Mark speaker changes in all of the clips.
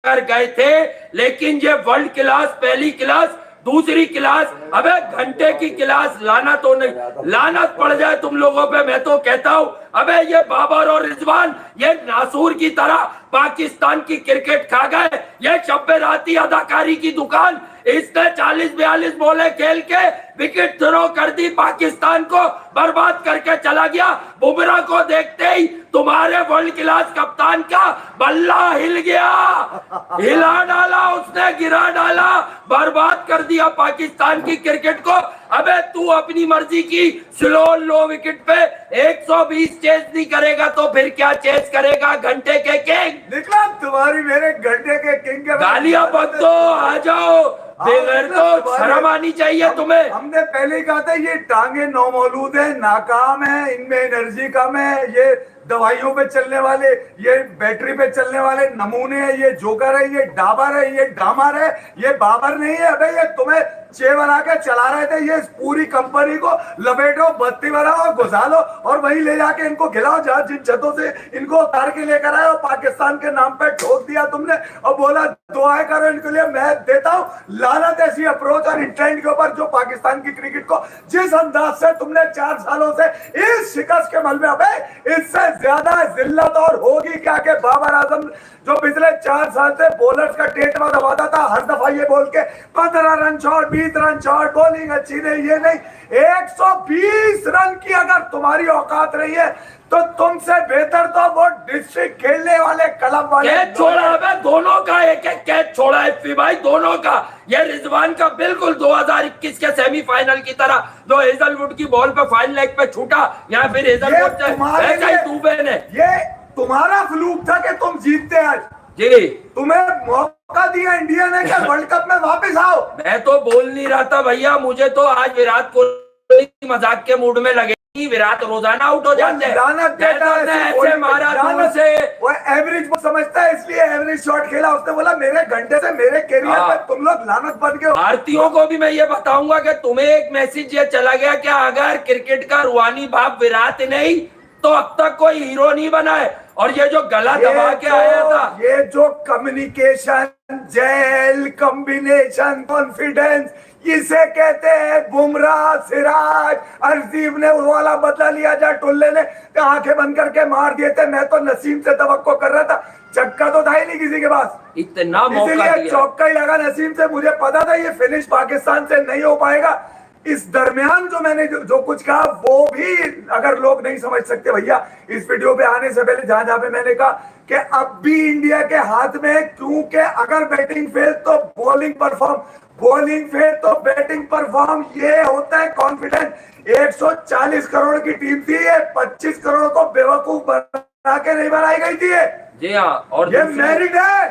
Speaker 1: कर गए थे, लेकिन ये वर्ल्ड क्लास, पहली क्लास, दूसरी क्लास, अबे घंटे की क्लास, लाना तो नहीं, लानत पड़ जाए तुम लोगों पे। मैं तो कहता हूं, अबे ये बाबर और रिजवान ये नासूर की तरह पाकिस्तान की क्रिकेट खा गए। ये शब्बे राती अदाकारी की दुकान, इसने 40-42 बॉलें खेल के विकेट थ्रो कर दी, पाकिस्तान को बर्बाद करके चला गया। बुमराह को देखते ही तुम्हारे वर्ल्ड क्लास कप्तान का बल्ला हिल गया, हिला डाला उसने, गिरा डाला, बर्बाद कर दिया पाकिस्तान की क्रिकेट को। अबे तू अपनी मर्जी की स्लो लो विकेट पे 120 चेस नहीं करेगा तो फिर क्या चेस करेगा? घंटे के किंग
Speaker 2: निकला तुम्हारी मेरे घंटे के किंग के
Speaker 1: गालियां मत दो, आ जाओ, बेगर तो शर्म आनी चाहिए तुम्हें।
Speaker 2: हमने पहले ही कहा था ये टांगे नौमौलूद है, नाकाम है, इनमें एनर्जी कम है, ये दवाइयों पे चलने वाले, ये बैटरी पे चलने वाले नमूने हैं, ये जोकर है, ये डाबर है, ये डामर है, ये बाबर नहीं है। अबे ये तुम्हें चे बना के चला रहे थे, ये पूरी कंपनी को लपेटो, बत्ती बनाओ, घुसा लो और वहीं ले जाके इनको खिलाओ जहां जिन छतों से इनको उतार के लेकर आए और पाकिस्तान के नाम पे ठोक दिया तुमने और बोला दुआएं करो इनके लिए। मैं देता हूं लानत ऐसी अप्रोच और इंटेंट के ऊपर जो पाकिस्तान की क्रिकेट को जिस अंदाज से तुमने 4 सालों से इस शिकस्त के मलबे, अबे इससे ज्यादा जिल्लत और होगी क्या कि बाबर आजम जो पिछले 4 साल से बॉलर्स का टेटवा दबाता था, हर दफा ये बोल के 15 run shot, 20 run shot, bowling अच्छी नहीं, ये नहीं, 120 रन की अगर तुम्हारी औकात रही है तो तुमसे बेहतर तो वो डिस्ट्रिक्ट खेलने वाले क्लब वाले
Speaker 1: कैच छोड़ा है, दोनों का एक एक कैच छोड़ा है एफपी भाई, दोनों का। ये रिजवान का बिल्कुल 2021 के सेमीफाइनल की तरह जो हेजलवुड की बॉल पे फाइन लेग पे छूटा, या फिर हेजलवुड ऐसा ही दुबे ने,
Speaker 2: ये तुम्हारा फ्लूक था कि तुम जीतते आज
Speaker 1: जी।
Speaker 2: तुम्हें मौका दिया इंडिया ने कि वर्ल्ड कप में वापस आओ।
Speaker 1: मैं तो बोल नहीं रहा था भैया, मुझे तो आज विराट कोहली मजाक के मूड में लगे, विराट रोजाना आउट हो जाते हैं, ऐसे मारा दूर से,
Speaker 2: वो एवरेज वो समझता है इसलिए एवरेज शॉट खेला। उसने बोला मेरे घंटे से मेरे कैरियर में तुम लोग लानत बन गए।
Speaker 1: भारतीयों को भी मैं ये बताऊंगा कि तुम्हें एक मैसेज ये चला गया कि अगर क्रिकेट का रूहानी बाप विराट नहीं तो अब तक कोई हीरो नहीं बना है। और ये जो गला दबा के आया था,
Speaker 2: ये जो कम्युनिकेशन, जेल, कॉम्बिनेशन, कॉन्फिडेंस, इसे कहते हैं बुमराह, सिराज, अर्जीब ने वो वाला बदला लिया जा टुल्ले ने आंखें बंद करके मार दिए थे। मैं तो नसीम से तवक्को कर रहा था, चक्का तो था ही नहीं किसी के पास,
Speaker 1: इतना मौका दिया,
Speaker 2: चौका ही लगा नसीम से। मुझे पता था ये फिनिश पाकिस्तान से नहीं हो पाएगा। इस दरमियान जो मैंने जो कुछ कहा वो भी अगर लोग नहीं समझ सकते भैया, इस वीडियो पे आने से पहले जहां पे मैंने कहा कि अब भी इंडिया के हाथ में, क्योंकि अगर बैटिंग फेल तो बॉलिंग परफॉर्म, बॉलिंग फेल तो बैटिंग परफॉर्म, ये होता है कॉन्फिडेंस। 140 करोड़ की टीम थी, ये 25 करोड़ को बेवकूफ बना के नहीं बनाई गई थी
Speaker 1: जी हाँ। और
Speaker 2: ये मेरिट है।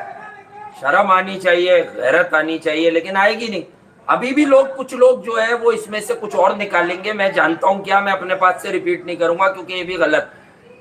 Speaker 1: शर्म आनी चाहिए, गैरत आनी चाहिए, लेकिन आएगी नहीं। अभी भी लोग, कुछ लोग जो है वो इसमें से कुछ और निकालेंगे, मैं जानता हूं क्या, मैं अपने पास से रिपीट नहीं करूंगा क्योंकि ये भी गलत।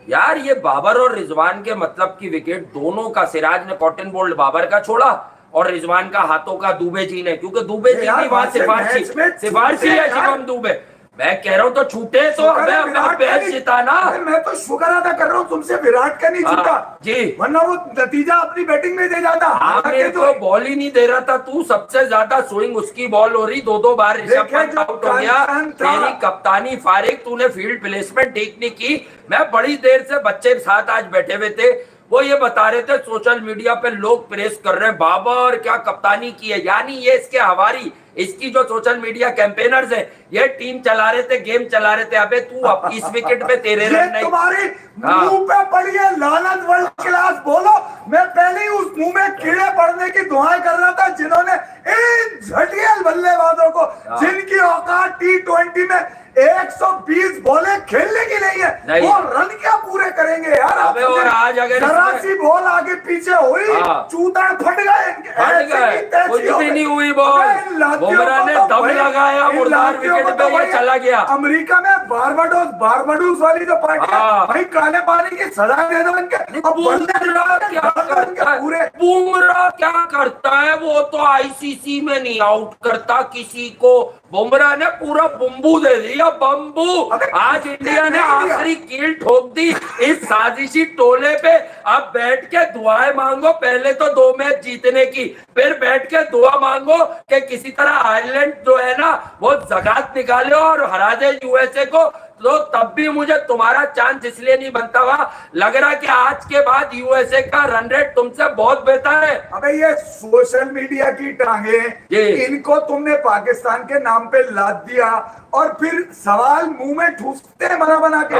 Speaker 1: यार ये बाबर और रिजवान के मतलब की विकेट दोनों का, सिराज ने कॉटन बोल्ड बाबर का छोड़ा और रिजवान का हाथों का दुबे जी ने, क्योंकि दुबे जी भी वहां सिफारशी है शिवम दुबे। मैं कह रहा हूँ तो छूटे तो अपना मैच जीता ना।
Speaker 2: मैं तो शुक्र अदा कर रहा हूँ तुमसे विराट का नहीं छूटा
Speaker 1: जी,
Speaker 2: वरना वो नतीजा अपनी बैटिंग में दे जाता।
Speaker 1: मेरे को बॉल ही नहीं दे रहा था, तू सबसे ज्यादा स्विंग उसकी बॉल हो रही, 2-2 बार ऋषभ पंत आउट हो गया, तेरी कप्तानी फारिग, तूने फील्ड प्लेसमेंट ठीक नहीं की। मैं बड़ी देर से बच्चे साथ आज बैठे हुए थे, वो ये बता रहे थे सोशल मीडिया पे लोग प्रेस कर रहे हैं बाबर क्या कप्तानी की है, यानी ये इसके हवारी, इसकी जो सोशल मीडिया कैंपेनर्स हैं, ये टीम चला रहे थे, गेम चला रहे थे। अबे तू अब इस विकेट पे तेरे रन नहीं,
Speaker 2: तुम्हारी मुंह पे पड़ी है लानत वर्ल्ड क्लास। बोलो, मैं पहले ही उस मुंह में कीड़े पड़ने की दुआएं कर रहा था जिन्होंने इन झटियल बल्लेबाजों को, जिनकी औकात T20 में 120 बॉलें खेलने की नहीं है, वो रन क्या पूरे करेंगे यार।
Speaker 1: अबे और आज अगर
Speaker 2: जरा सी बॉल आगे पीछे हुई, चूतड़ फट गए,
Speaker 1: कुछ भी नहीं हुई बॉल, बुमराह ने दम लगाया, मुर्दार विकेट पे ये चला गया।
Speaker 2: अमेरिका में बारबाडोस वाली जो पार्टी भाई काले पानी की सजा दे दो इनके।
Speaker 1: बुमराह क्या करता है, वो तो आईसीसी किसी में नहीं आउट करता किसी को। बुमराह ने पूरा बम्बू दे दिया, बम्बू। आज इंडिया ने आखिरी कील ठोक दी इस साजिशी टोले पे। अब बैठ के दुआएं मांगो, पहले तो 2 मैच जीतने की, फिर बैठ के दुआ मांगो कि किसी तरह आयरलैंड जो है ना वो जगात निकाले और हरा दे यूएसए को। तो तब भी मुझे तुम्हारा चांस इसलिए नहीं बनता हुआ लग रहा कि आज के बाद यूएसए का रन रेट तुमसे बहुत बेहतर है।
Speaker 2: अबे ये सोशल मीडिया की टांगे, इनको तुमने पाकिस्तान के नाम पे लाद दिया और फिर सवाल मुंह में ठूसते हैं बना बना के।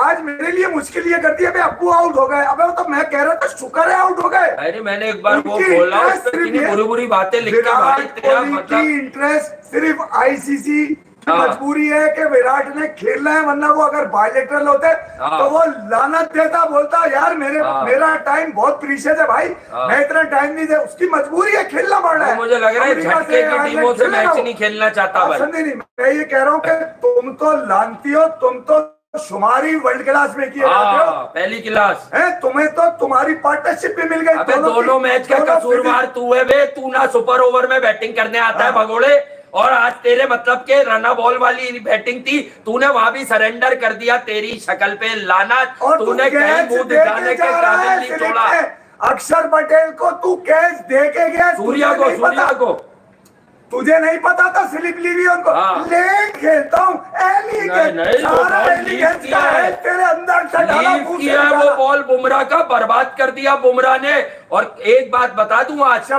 Speaker 2: आज मेरे लिए मुश्किल ये करती है भाई अब्बू आउट हो गए। अबे तो मैं कह रहा था शुक्र है आउट हो गए।
Speaker 1: अरे मैंने एक बार वो बोला, बुरी बुरी बातें लिख के भाई तेरा मतलब
Speaker 2: इंटरेस्ट सिर्फ आईसीसी मजबूरी है कि विराट ने खेलना है, वरना वो अगर बायलेटरल होते तो वो लानत देता, बोलता यार मेरा टाइम बहुत प्रीशियस है भाई, मैं इतना टाइम नहीं दे। उसकी मजबूरी है, खेलना पड़ रहा है।
Speaker 1: मुझे लग रहा है झटके की टीमों से मैच नहीं खेलना चाहता भाई।
Speaker 2: नहीं, मैं ये कह रहा हूँ कि तुम तो लानती हो, तुम तो शुमारी वर्ल्ड क्लास में किए जाते हो,
Speaker 1: पहली क्लास है।
Speaker 2: तुम्हें तो तुम्हारी पार्टनरशिप भी मिल गई।
Speaker 1: अबे दोनों मैच का कसूरवार तू है बे। तू ना सुपर ओवर में बैटिंग करने आता है भगोड़े, और आज तेरे मतलब के रना बॉल वाली बैटिंग थी, तूने वहां भी सरेंडर कर दिया। तेरी शक्ल पे लाना, तूने कहीं मुंह दिखाने के काबिल नहीं छोड़ा।
Speaker 2: अक्षर पटेल को तू कैच दे के गया,
Speaker 1: सूर्या को
Speaker 2: तुझे नहीं पता था स्लिप ली हुई उनको। लेट खेलता हूँ, तेरे अंदर से डाला
Speaker 1: वो बॉल बुमराह का बर्बाद कर दिया बुमराह ने। और एक बात बता दूं, आज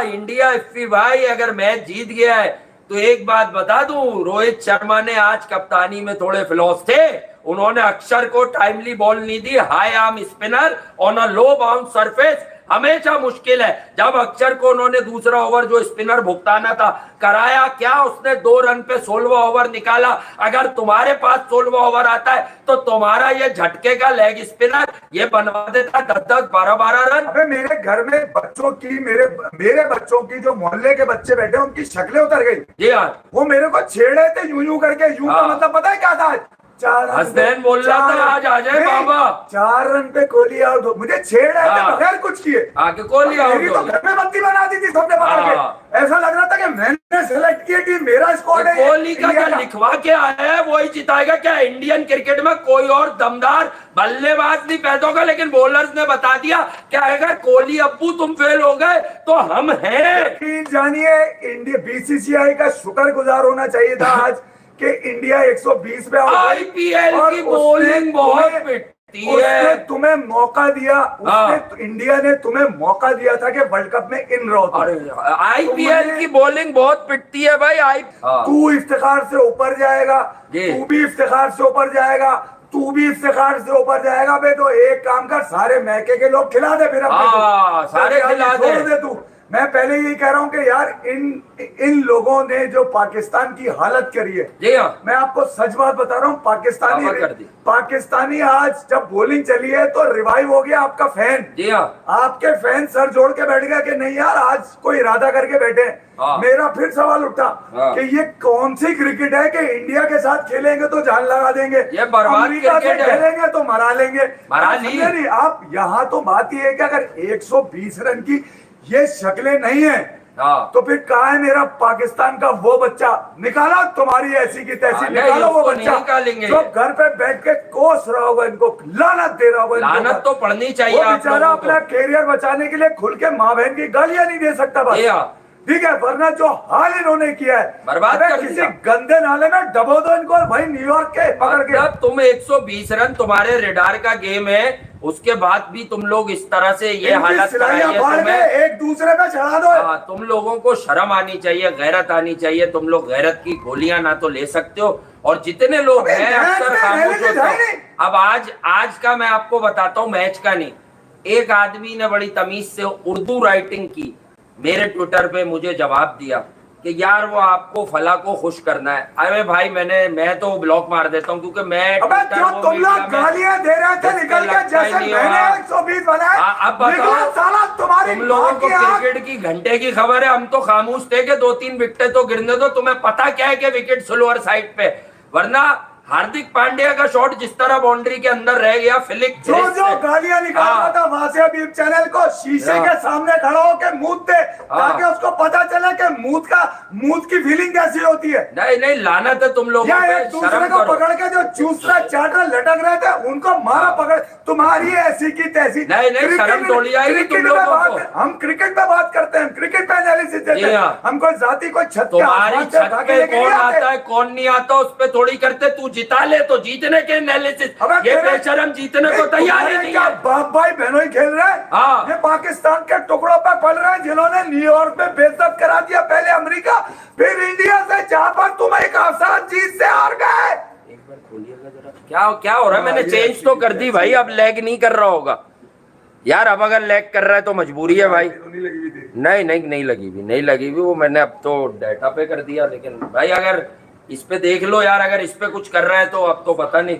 Speaker 1: इंडिया इफ्फी भाई अगर मैच जीत गया है तो एक बात बता दूं, रोहित शर्मा ने आज कप्तानी में थोड़े फ्लॉस थे। उन्होंने अक्षर को टाइमली बॉल नहीं दी। High arm spinner on a low bounce surface हमेशा मुश्किल है। जब अक्षर को उन्होंने दूसरा ओवर जो स्पिनर भुगताना था कराया, क्या उसने 2 रन पे 16वां ओवर निकाला। अगर तुम्हारे पास 16वां ओवर आता है तो तुम्हारा ये झटके का लेग स्पिनर ये बनवा देता 10-10, 12-12 रन।
Speaker 2: अबे मेरे घर में बच्चों की, मेरे बच्चों की जो मोहल्ले के बच्चे बैठे उनकी शक्लें उतर गई।
Speaker 1: जी हाँ,
Speaker 2: वो मेरे को छेड़े थे यूं करके। यूं का मतलब पता है क्या था?
Speaker 1: हसनैन बोल रहा था आज आ जाए बाबा।
Speaker 2: 4 रन पे कोहली आउट हो, मुझे छेड़ रहे थे बगैर कुछ किए।
Speaker 1: आगे कोहली आउट हो,
Speaker 2: तो घर में बत्ती बना दी थी सबने पकड़ के। ऐसा लग रहा था कि मैंने सेलेक्ट की टीम, मेरा स्क्वाड है।
Speaker 1: कोहली का क्या लिखवा के आया है वही जिताएगा क्या? इंडियन क्रिकेट में कोई और दमदार बल्लेबाज नहीं पैदा होगा, लेकिन बॉलर्स ने बता दिया क्या अगर कोहली अब्बू तुम फेल हो गए तो हम हैं।
Speaker 2: जानिए, इंडिया बीसीसीआई का शुक्रगुजार होना चाहिए था आज कि इंडिया 120 पे
Speaker 1: आईपीएल की बॉलिंग बहुत पिटती है।
Speaker 2: तुम्हें मौका दिया, इंडिया ने तुम्हें मौका दिया था कि वर्ल्ड कप में इन रहो।
Speaker 1: आईपीएल की बॉलिंग बहुत पिटती है भाई।
Speaker 2: तू इफ्तिखार से ऊपर जाएगा, तू भी इफ्तिखार से ऊपर जाएगा, तू भी इफ्तिखार से ऊपर जाएगा। बे तो एक काम कर, सारे मैके के लोग खिला दे, फिर
Speaker 1: सारे खिला
Speaker 2: दे तू। मैं पहले यही कह रहा हूं कि यार इन लोगों ने जो पाकिस्तान की हालत करी है,
Speaker 1: जी हाँ,
Speaker 2: मैं आपको सच बात बता रहा हूं। पाकिस्तानी आज जब बॉलिंग चली है तो रिवाइव हो गया आपका फैन।
Speaker 1: जी हाँ,
Speaker 2: आपके फैन सर जोड़ के बैठ गया कि नहीं यार आज कोई इरादा करके बैठे। मेरा फिर सवाल उठा कि ये कौन सी क्रिकेट है कि इंडिया के साथ खेलेंगे तो जान लगा देंगे,
Speaker 1: ये बर्बाद क्रिकेट है।
Speaker 2: खेलेंगे तो मरा लेंगे।
Speaker 1: नहीं
Speaker 2: आप यहाँ तो बात यह है कि अगर 120 रन की ये शक्लें नहीं है तो फिर कहा है मेरा पाकिस्तान का वो बच्चा? निकाला तुम्हारी ऐसी की तैसी, निकालो वो बच्चा जो घर पे बैठ के कोस रहा होगा, इनको लानत दे रहा होगा।
Speaker 1: लानत तो पड़नी चाहिए।
Speaker 2: वो बेचारा अपना कैरियर बचाने के लिए खुल के माँ बहन की गालियां नहीं दे सकता बस, ठीक है, वरना जो हाल इन्होंने किया है
Speaker 1: बर्बाद कर
Speaker 2: किसी गंदे नाले में डबो दो इनको और भाई न्यूयॉर्क के पकड़ के।
Speaker 1: जब तुम 120 रन तुम्हारे रेडार का गेम है, उसके बाद भी तुम लोग इस तरह से ये हालत
Speaker 2: एक दूसरे पे चढ़ा दो।
Speaker 1: तुम लोगों को शर्म आनी चाहिए, गैरत आनी चाहिए। तुम लोग गैरत की गोलियां ना तो ले सकते हो, और जितने लोग हैं अक्सर खामोश होते हैं। अब आज का मैं आपको बताता हूँ, मैच का नहीं। एक आदमी ने बड़ी तमीज से उर्दू राइटिंग की, मेरे ट्विटर पे मुझे जवाब दिया कि यार वो आपको फला को खुश करना है। अरे भाई मैं तो ब्लॉक मार देता हूँ, क्योंकि मैं
Speaker 2: तुम लोग गालियां दे रहे थे निकल के, जैसे मैंने 120 बनाया।
Speaker 1: अब बताओ, तुम लोगों को क्रिकेट की घंटे की खबर है, हम तो खामोश थे कि 2-3 विकेटें तो गिरने दो। तुम्हें पता क्या है कि विकेट स्लोअर साइड पे, वरना हार्दिक पांड्या का शॉट जिस तरह बाउंड्री के अंदर रह गया, फिलिप
Speaker 2: जो जो गालियां निकाल रहा था वहां से अभी चैनल को शीशे के सामने खड़ा होकर मुंह दे, ताकि उसको पता चले कि मुंह की फीलिंग कैसी होती है।
Speaker 1: नहीं नहीं, लानत है तुम लोगों पे,
Speaker 2: एक दूसरे
Speaker 1: शर्म
Speaker 2: को
Speaker 1: करो।
Speaker 2: पकड़ के जो चूसरा चाटा लटक रहे थे उनको मारा पकड़, तुम्हारी ऐसी की तैसी।
Speaker 1: नहीं नहीं, शर्म थोड़ी आएगी तुम लोगों को।
Speaker 2: हम क्रिकेट पे बात करते हैं, क्रिकेट पे एनालिसिस देते हैं, हम कोई जाति कोई छत के
Speaker 1: तुम्हारी
Speaker 2: आसमान से
Speaker 1: छत
Speaker 2: भागे
Speaker 1: पे
Speaker 2: लेके
Speaker 1: कौन
Speaker 2: नहीं आते।
Speaker 1: आता है कौन नहीं आता उस पे थोड़ी करते, तू जिता ले तो जीतने के एनालिसिस, ये बेशरम जीतने को तैयार ही नहीं
Speaker 2: क्या
Speaker 1: है।
Speaker 2: बाप भाई बहनों ही खेल रहे हैं।
Speaker 1: हाँ।
Speaker 2: ये पाकिस्तान के टुकड़ों पे पल रहे हैं जिन्होंने न्यूयॉर्क में बेइज्जत करा दिया, पहले अमेरिका फिर इंडिया से, जहां पर तुम एक आसान चीज से हार गए।
Speaker 1: एक बार खोलिएगा जरा, क्या क्या हो रहा है? मैंने चेंज तो कर दी भाई, अब लैग नहीं कर रहा होगा यार। अब अगर लैग कर रहा है तो मजबूरी है भाई। नहीं नहीं नहीं लगी भी वो मैंने अब तो डाटा पे कर दिया। लेकिन भाई अगर इस पे देख लो यार, अगर इस पे कुछ कर रहा है तो अब तो पता नहीं,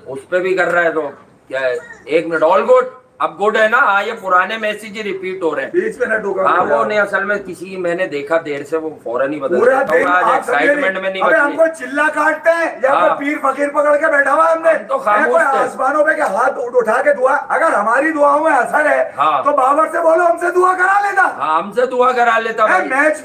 Speaker 1: उस पे भी कर रहा है तो क्या है। 1 मिनट, ऑल गुड, अब गुड है ना? हाँ, ये पुराने मैसेज ही रिपीट हो रहे हैं।
Speaker 2: बीच में ना टोका।
Speaker 1: हाँ वो नहीं, असल में किसी मैंने देखा देर से, वो फौरन ही बदल
Speaker 2: पूरा
Speaker 1: देता हूँ,
Speaker 2: दिन
Speaker 1: आज
Speaker 2: आप
Speaker 1: एक्साइटमेंट में नहीं
Speaker 2: अबे
Speaker 1: बची।
Speaker 2: हमको चिल्ला काटते हैं या
Speaker 1: हाँ।
Speaker 2: कोई पीर फकीर पकड़ के बैठा हुआ है हमने,
Speaker 1: हम तो खामोश
Speaker 2: कोई
Speaker 1: थे।
Speaker 2: आसमानों पे के हाथ उठा के दुआ, अगर हमारी दुआओं में असर है
Speaker 1: हाँ।
Speaker 2: तो बाबर से बोलो हमसे दुआ करा लेता।
Speaker 1: हाँ, हमसे दुआ करा लेता भाई।
Speaker 2: मैच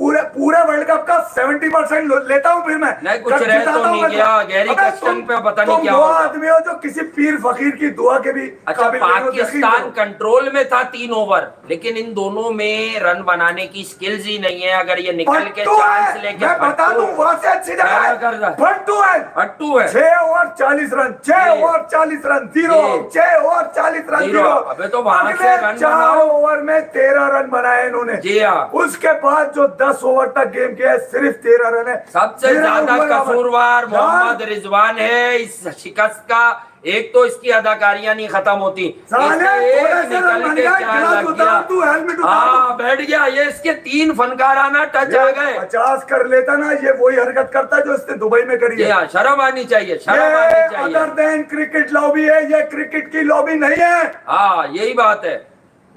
Speaker 2: पूरे वर्ल्ड कप का 70% लेता हूँ फिर मैं।
Speaker 1: नहीं, कुछ
Speaker 2: कब
Speaker 1: रह
Speaker 2: जिताता
Speaker 1: तो
Speaker 2: हूँ
Speaker 1: नहीं
Speaker 2: मैं।
Speaker 1: गया, गहरी
Speaker 2: अबे
Speaker 1: क्वेश्चन पे पता नहीं
Speaker 2: तुम
Speaker 1: क्या
Speaker 2: वो
Speaker 1: होगा।
Speaker 2: आदमी हो जो किसी पीर फकीर की दुआ के भी
Speaker 1: अच्छा,
Speaker 2: काबिल नहीं हो, यकीन
Speaker 1: पाकिस्तान
Speaker 2: करो।
Speaker 1: कंट्रोल में था 3 ओवर, लेकिन इन दोनों में रन बनाने की स्किल्स ही नहीं है। अगर ये निकल के
Speaker 2: फट्टू
Speaker 1: चांस
Speaker 2: है,
Speaker 1: लेके,
Speaker 2: मैं बता दूं वहां से अच्छी जगह
Speaker 1: क्या
Speaker 2: है,
Speaker 1: कर रहा है?
Speaker 2: फट्टू है।
Speaker 1: हट्टू है।
Speaker 2: 6 ओवर 40 रन, 6
Speaker 1: जी।
Speaker 2: ओवर 40 रन, 0,
Speaker 1: जी।
Speaker 2: 6 ओवर 40 रन,
Speaker 1: जीरो।
Speaker 2: 0।
Speaker 1: अबे तो वहां से
Speaker 2: अगले
Speaker 1: रन
Speaker 2: 4
Speaker 1: बनाओ।
Speaker 2: ओवर में 13 रन बनाए इन्होंने।
Speaker 1: जी हाँ।
Speaker 2: उसके बाद जो 10 ओवर तक गेम किया है सिर्फ 13 रन है।
Speaker 1: सबसे
Speaker 2: मेरा
Speaker 1: ज्यादा
Speaker 2: ऊपर
Speaker 1: कसूरवार
Speaker 2: यार,
Speaker 1: मोहम्मद रिजवान है इस शिकस्त का। एक तो इसकी अदाकारियां नहीं खत्म होती,
Speaker 2: साले,
Speaker 1: इससे
Speaker 2: थोड़े
Speaker 1: एक
Speaker 2: से रन
Speaker 1: निकल
Speaker 2: बन
Speaker 1: के
Speaker 2: गए,
Speaker 1: क्या
Speaker 2: गिलास
Speaker 1: लग
Speaker 2: उतार, तू हेलमेट
Speaker 1: गया।
Speaker 2: उतार।
Speaker 1: हाँ, बैठ गया। ये इसके 3 फनकाराना टच आ गए।
Speaker 2: 50 कर लेता ना, ये वही हरकत करता है जो इसने दुबई में करी
Speaker 1: जी
Speaker 2: है।
Speaker 1: हाँ, शर्म आनी चाहिए, शर्म आनी
Speaker 2: ये
Speaker 1: चाहिए।
Speaker 2: अदर देन क्रिकेट लॉबी है, ये क्रिकेट की लॉबी नहीं है।
Speaker 1: हाँ, यही बात है।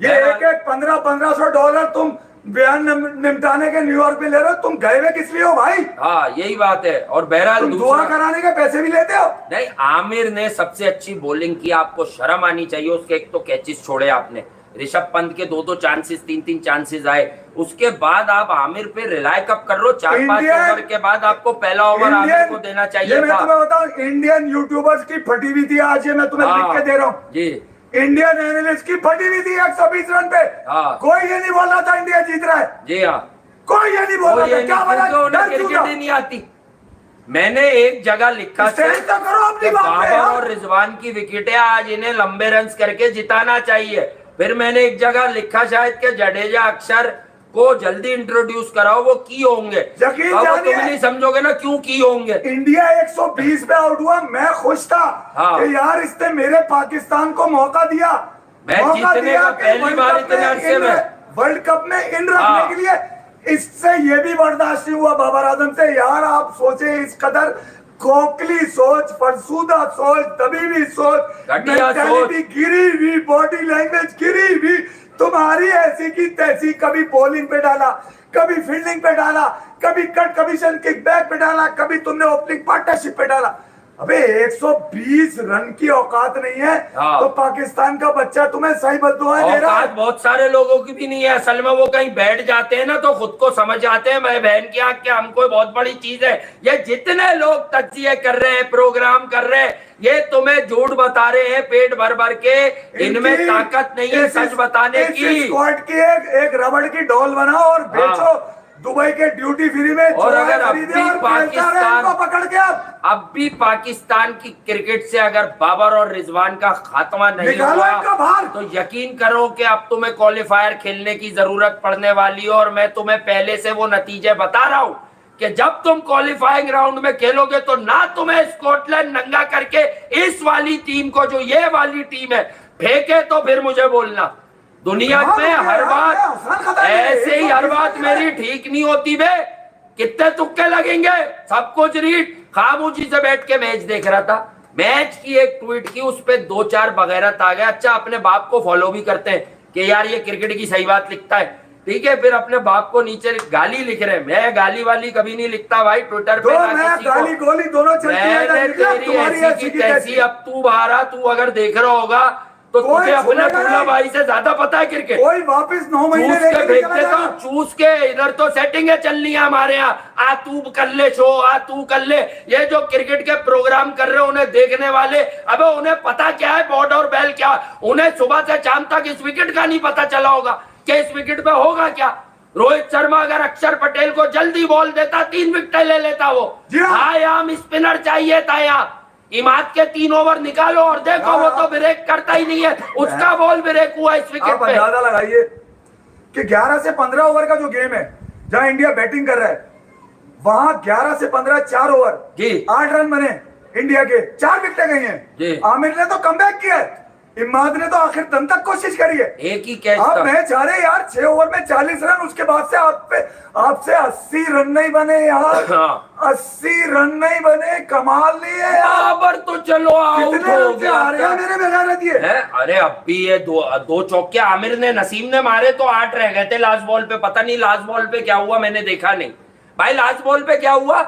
Speaker 2: ये एक 1500 डॉलर तुम बयान निपटाने के न्यूयॉर्क में ले रहे हो, तुम गए हुए किस लिए हो भाई?
Speaker 1: हाँ, यही बात है। और बहरहाल
Speaker 2: तुम दुआ
Speaker 1: दूसरा,
Speaker 2: कराने के पैसे भी लेते हो।
Speaker 1: नहीं, आमिर ने सबसे अच्छी बॉलिंग की, आपको शर्म आनी चाहिए। उसके एक तो कैचेस छोड़े आपने, ऋषभ पंत के 2 चांसेस, 3 चांसेस आए, उसके बाद आप आमिर पे रिलाय कब कर रहे हो? 4-5 ओवर के बाद आपको पहला ओवर आमिर को देना
Speaker 2: ये
Speaker 1: चाहिए
Speaker 2: मैं
Speaker 1: था।
Speaker 2: तुम्हें बताऊं, इंडियन यूट्यूबर्स की फटी हुई थी आज, ये मैं तुम्हें लिख के दे रहा हूँ।
Speaker 1: जी
Speaker 2: इंडियन एनालिस्ट की फटी हुई थी 120 रन पे।
Speaker 1: हाँ।
Speaker 2: कोई ये नहीं बोल रहा था इंडिया जीत रहा है,
Speaker 1: जी हाँ,
Speaker 2: कोई ये नहीं बोल
Speaker 1: वो
Speaker 2: रहा
Speaker 1: ये
Speaker 2: था। क्या
Speaker 1: नहीं,
Speaker 2: बना
Speaker 1: क्योंकि उन्हें
Speaker 2: डर क्यों
Speaker 1: क्रिकेट
Speaker 2: था?
Speaker 1: ही नहीं आती। मैंने एक जगह लिखा
Speaker 2: स्टैंड तो करो अपनी
Speaker 1: कि
Speaker 2: बात पे
Speaker 1: बाबर
Speaker 2: यार।
Speaker 1: और रिजवान की विकेटें आज इन्हें लंबे रन्स करके जिताना चाहिए। फिर मैंने एक जगह लिखा शायद कि जडेजा अक्षर को जल्दी इंट्रोड्यूस कराओ, वो की होंगे।
Speaker 2: यकीन
Speaker 1: अब
Speaker 2: जानिए,
Speaker 1: तुम नहीं समझोगे ना क्यों की होंगे।
Speaker 2: इंडिया 120 पे आउट हुआ, मैं खुश था
Speaker 1: हाँ।
Speaker 2: कि यार इसने मेरे पाकिस्तान को मौका दिया,
Speaker 1: मैच
Speaker 2: मौका
Speaker 1: जीतने
Speaker 2: दिया
Speaker 1: का
Speaker 2: कि
Speaker 1: पहली
Speaker 2: वर्ल्ड
Speaker 1: बार
Speaker 2: कप में
Speaker 1: इतने अरसे
Speaker 2: इन-
Speaker 1: में।
Speaker 2: वर्ल्ड कप में इन रखने
Speaker 1: हाँ।
Speaker 2: के लिए। इससे ये भी बर्दाश्त नहीं हुआ बाबर आजम से। यार आप सोचे, इस कदर खोखली सोच, फरसूदा सोच, दबी हुई सोच,
Speaker 1: घटिया
Speaker 2: मेंटालिटी गिरी हुई, बॉडी लैंग्वेज गिरी हुई, तुम्हारी ऐसी की तैसी। कभी बॉलिंग पे डाला, कभी फील्डिंग पे डाला, कभी कट कमीशन किक बैक पे डाला, कभी तुमने ओपनिंग पार्टनरशिप पे डाला। अबे 120 रन की औकात नहीं है
Speaker 1: हाँ।
Speaker 2: तो पाकिस्तान का बच्चा तुम्हें सही बद्दुआएं दे रहा
Speaker 1: औकात
Speaker 2: है।
Speaker 1: बहुत सारे लोगों की भी नहीं है। असल में वो कहीं बैठ जाते हैं ना तो खुद को समझ आते हैं, मैं बहन की आंख के, हमको बहुत बड़ी चीज है। ये जितने लोग तज्जिए कर रहे हैं, प्रोग्राम कर रहे हैं, ये तुम्हें झूठ बता रहे हैं पेट भर भर के। इनमें ताकत नहीं है सच बताने की।
Speaker 2: स्क्वाड की एक रबड़ की डॉल बनाओ और बेचो दुबई के ड्यूटी फ्री में।
Speaker 1: और अगर अब भी पाकिस्तान
Speaker 2: पकड़ के
Speaker 1: अब भी पाकिस्तान की क्रिकेट से अगर बाबर और रिजवान का खात्मा नहीं
Speaker 2: निकालो इनका
Speaker 1: हुआ
Speaker 2: बाहर।
Speaker 1: तो यकीन करो कि अब तुम्हें क्वालिफायर खेलने की जरूरत पड़ने वाली है। और मैं तुम्हें पहले से वो नतीजे बता रहा हूं कि जब तुम क्वालिफाइंग राउंड में खेलोगे तो ना तुम्हें स्कॉटलैंड नंगा करके इस वाली टीम को, जो ये वाली टीम है, फेंके तो फिर मुझे बोलना। दुनिया में हर बात ऐसे ही, हर बात मेरी ठीक नहीं होती बे। कितने तुक्के लगेंगे, सब कुछ रीड। खामोशी से बैठ के मैच देख रहा था, मैच की एक ट्वीट की, उस पे 2-4 बगैरत आ गया। अच्छा, अपने बाप को फॉलो भी करते हैं कि यार ये क्रिकेट की सही बात लिखता है। ठीक है, फिर अपने बाप को नीचे गाली लिख रहे हैं। मैं गाली वाली कभी नहीं लिखता भाई ट्विटर पे, ना किसी
Speaker 2: गाली गोली दोनों चलती है।
Speaker 1: मैंने तेरी ऐसी की तैसी, अब तू बाहर तू अगर देख रहा होगा तो तुझे अपने दूल्हा भाई से ज्यादा पता है क्रिकेट।
Speaker 2: कोई वापस 9 महीने
Speaker 1: चूस के भेजते तो चूस के, इधर तो सेटिंगें चल रही है हमारे यहाँ, आ तू कर ले शो, आ तू कर ले। ये जो क्रिकेट के प्रोग्राम कर रहे हैं उन्हें देखने वाले, अबे उन्हें पता क्या है बॉर्ड और बैल क्या? उन्हें सुबह से शाम तक इस विकेट का नहीं पता चला होगा कि इस विकेट पे होगा क्या। रोहित शर्मा अगर अक्षर पटेल को जल्दी बॉल देता 3 विकेट ले लेता वो। हाँ यार स्पिनर चाहिए था यहाँ। इमाद के 3 ओवर निकालो और देखो वो तो ब्रेक करता ही नहीं है, उसका बॉल ब्रेक हुआ इस विकेट पे।
Speaker 2: अंदाजा लगाइए कि 11 से 15 ओवर का जो गेम है जहां इंडिया बैटिंग कर रहा है, वहां 11 से 15 4 ओवर 8 रन बने इंडिया के, 4 विकेटें गई हैं। आमिर ने तो कमबैक किया है, इमाद ने तो आखिर दम तक कोशिश करी है।
Speaker 1: एक ही कैच
Speaker 2: आप मैच हारे यार 6 ओवर में 40 रन, उसके बाद से आपसे 80 रन नहीं बने यार। 80 रन नहीं बने, कमाल नहीं है यार।
Speaker 1: तो चलो आउट हो गया
Speaker 2: मेरे बेगारत ये
Speaker 1: है। अरे अब भी ये दो चौके आमिर ने नसीम ने मारे तो 8 रह गए थे लास्ट बॉल पे। पता नहीं लास्ट बॉल पे क्या हुआ, मैंने देखा नहीं भाई। लास्ट बॉल पे क्या हुआ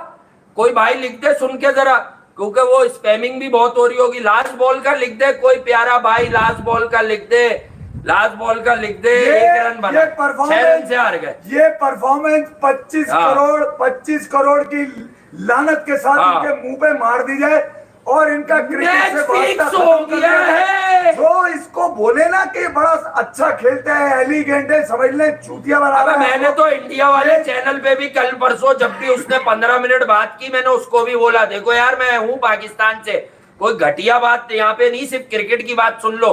Speaker 1: कोई भाई लिख दे सुन के जरा, क्योंकि वो स्पैमिंग भी बहुत हो रही होगी। लास्ट बॉल का लिख दे कोई प्यारा भाई, लास्ट बॉल का लिख दे, लास्ट बॉल का लिख दे। 1 रन बना, 6 रन से हार गए।
Speaker 2: ये परफॉर्मेंस 25 करोड़ की लानत के साथ इनके मुंह पे मार दी जाए और इनका क्रिकेट से
Speaker 1: फिक्स हो गया है।
Speaker 2: जो इसको बोले ना कि बड़ा अच्छा खेलते हैं, एलिगेंट है, समझ ले चूतिया बना।
Speaker 1: मैंने तो इंडिया वाले चैनल पे भी कल परसों जब भी उसने 15 मिनट बात की, मैंने उसको भी बोला देखो यार मैं हूं पाकिस्तान से, कोई घटिया बात यहाँ पे नहीं, सिर्फ क्रिकेट की बात सुन लो।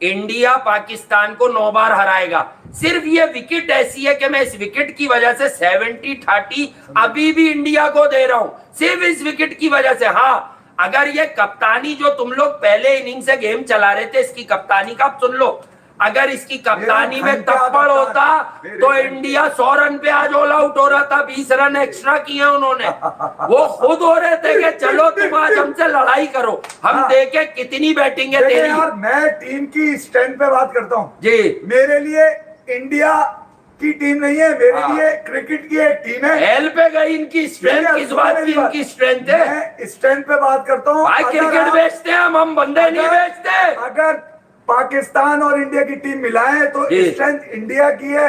Speaker 1: इंडिया पाकिस्तान को 9 बार हराएगा। सिर्फ ये विकेट ऐसी है कि मैं इस विकेट की वजह से 70-30 अभी भी इंडिया को दे रहा हूं, सिर्फ इस विकेट की वजह से। हाँ अगर ये कप्तानी जो तुम लोग पहले इनिंग से गेम चला रहे थे, इसकी कप्तानी का सुन लो, अगर इसकी कप्तानी में तप्पड़ होता तो इंडिया 100 रन पे आज ऑल आउट हो रहा था। 20 रन एक्स्ट्रा किए उन्होंने। वो खुद हो रहे थे कि चलो तुम आज हमसे लड़ाई करो, हम देखे कितनी बैटिंग है तेरी।
Speaker 2: यार मैं टीम की स्ट्रेंथ पे बात करता हूँ
Speaker 1: जी।
Speaker 2: मेरे लिए इंडिया की टीम नहीं है, मेरे लिए क्रिकेट की एक टीम है।
Speaker 1: एल पे गई इनकी स्ट्रेंथ, किस बात की इनकी स्ट्रेंथ है?
Speaker 2: मैं स्ट्रेंथ पे बात करता हूँ।
Speaker 1: भाई क्रिकेट बेचते हैं हम बंदे नहीं बेचते।
Speaker 2: अगर पाकिस्तान और इंडिया की टीम मिलाए तो स्ट्रेंथ इंडिया की है,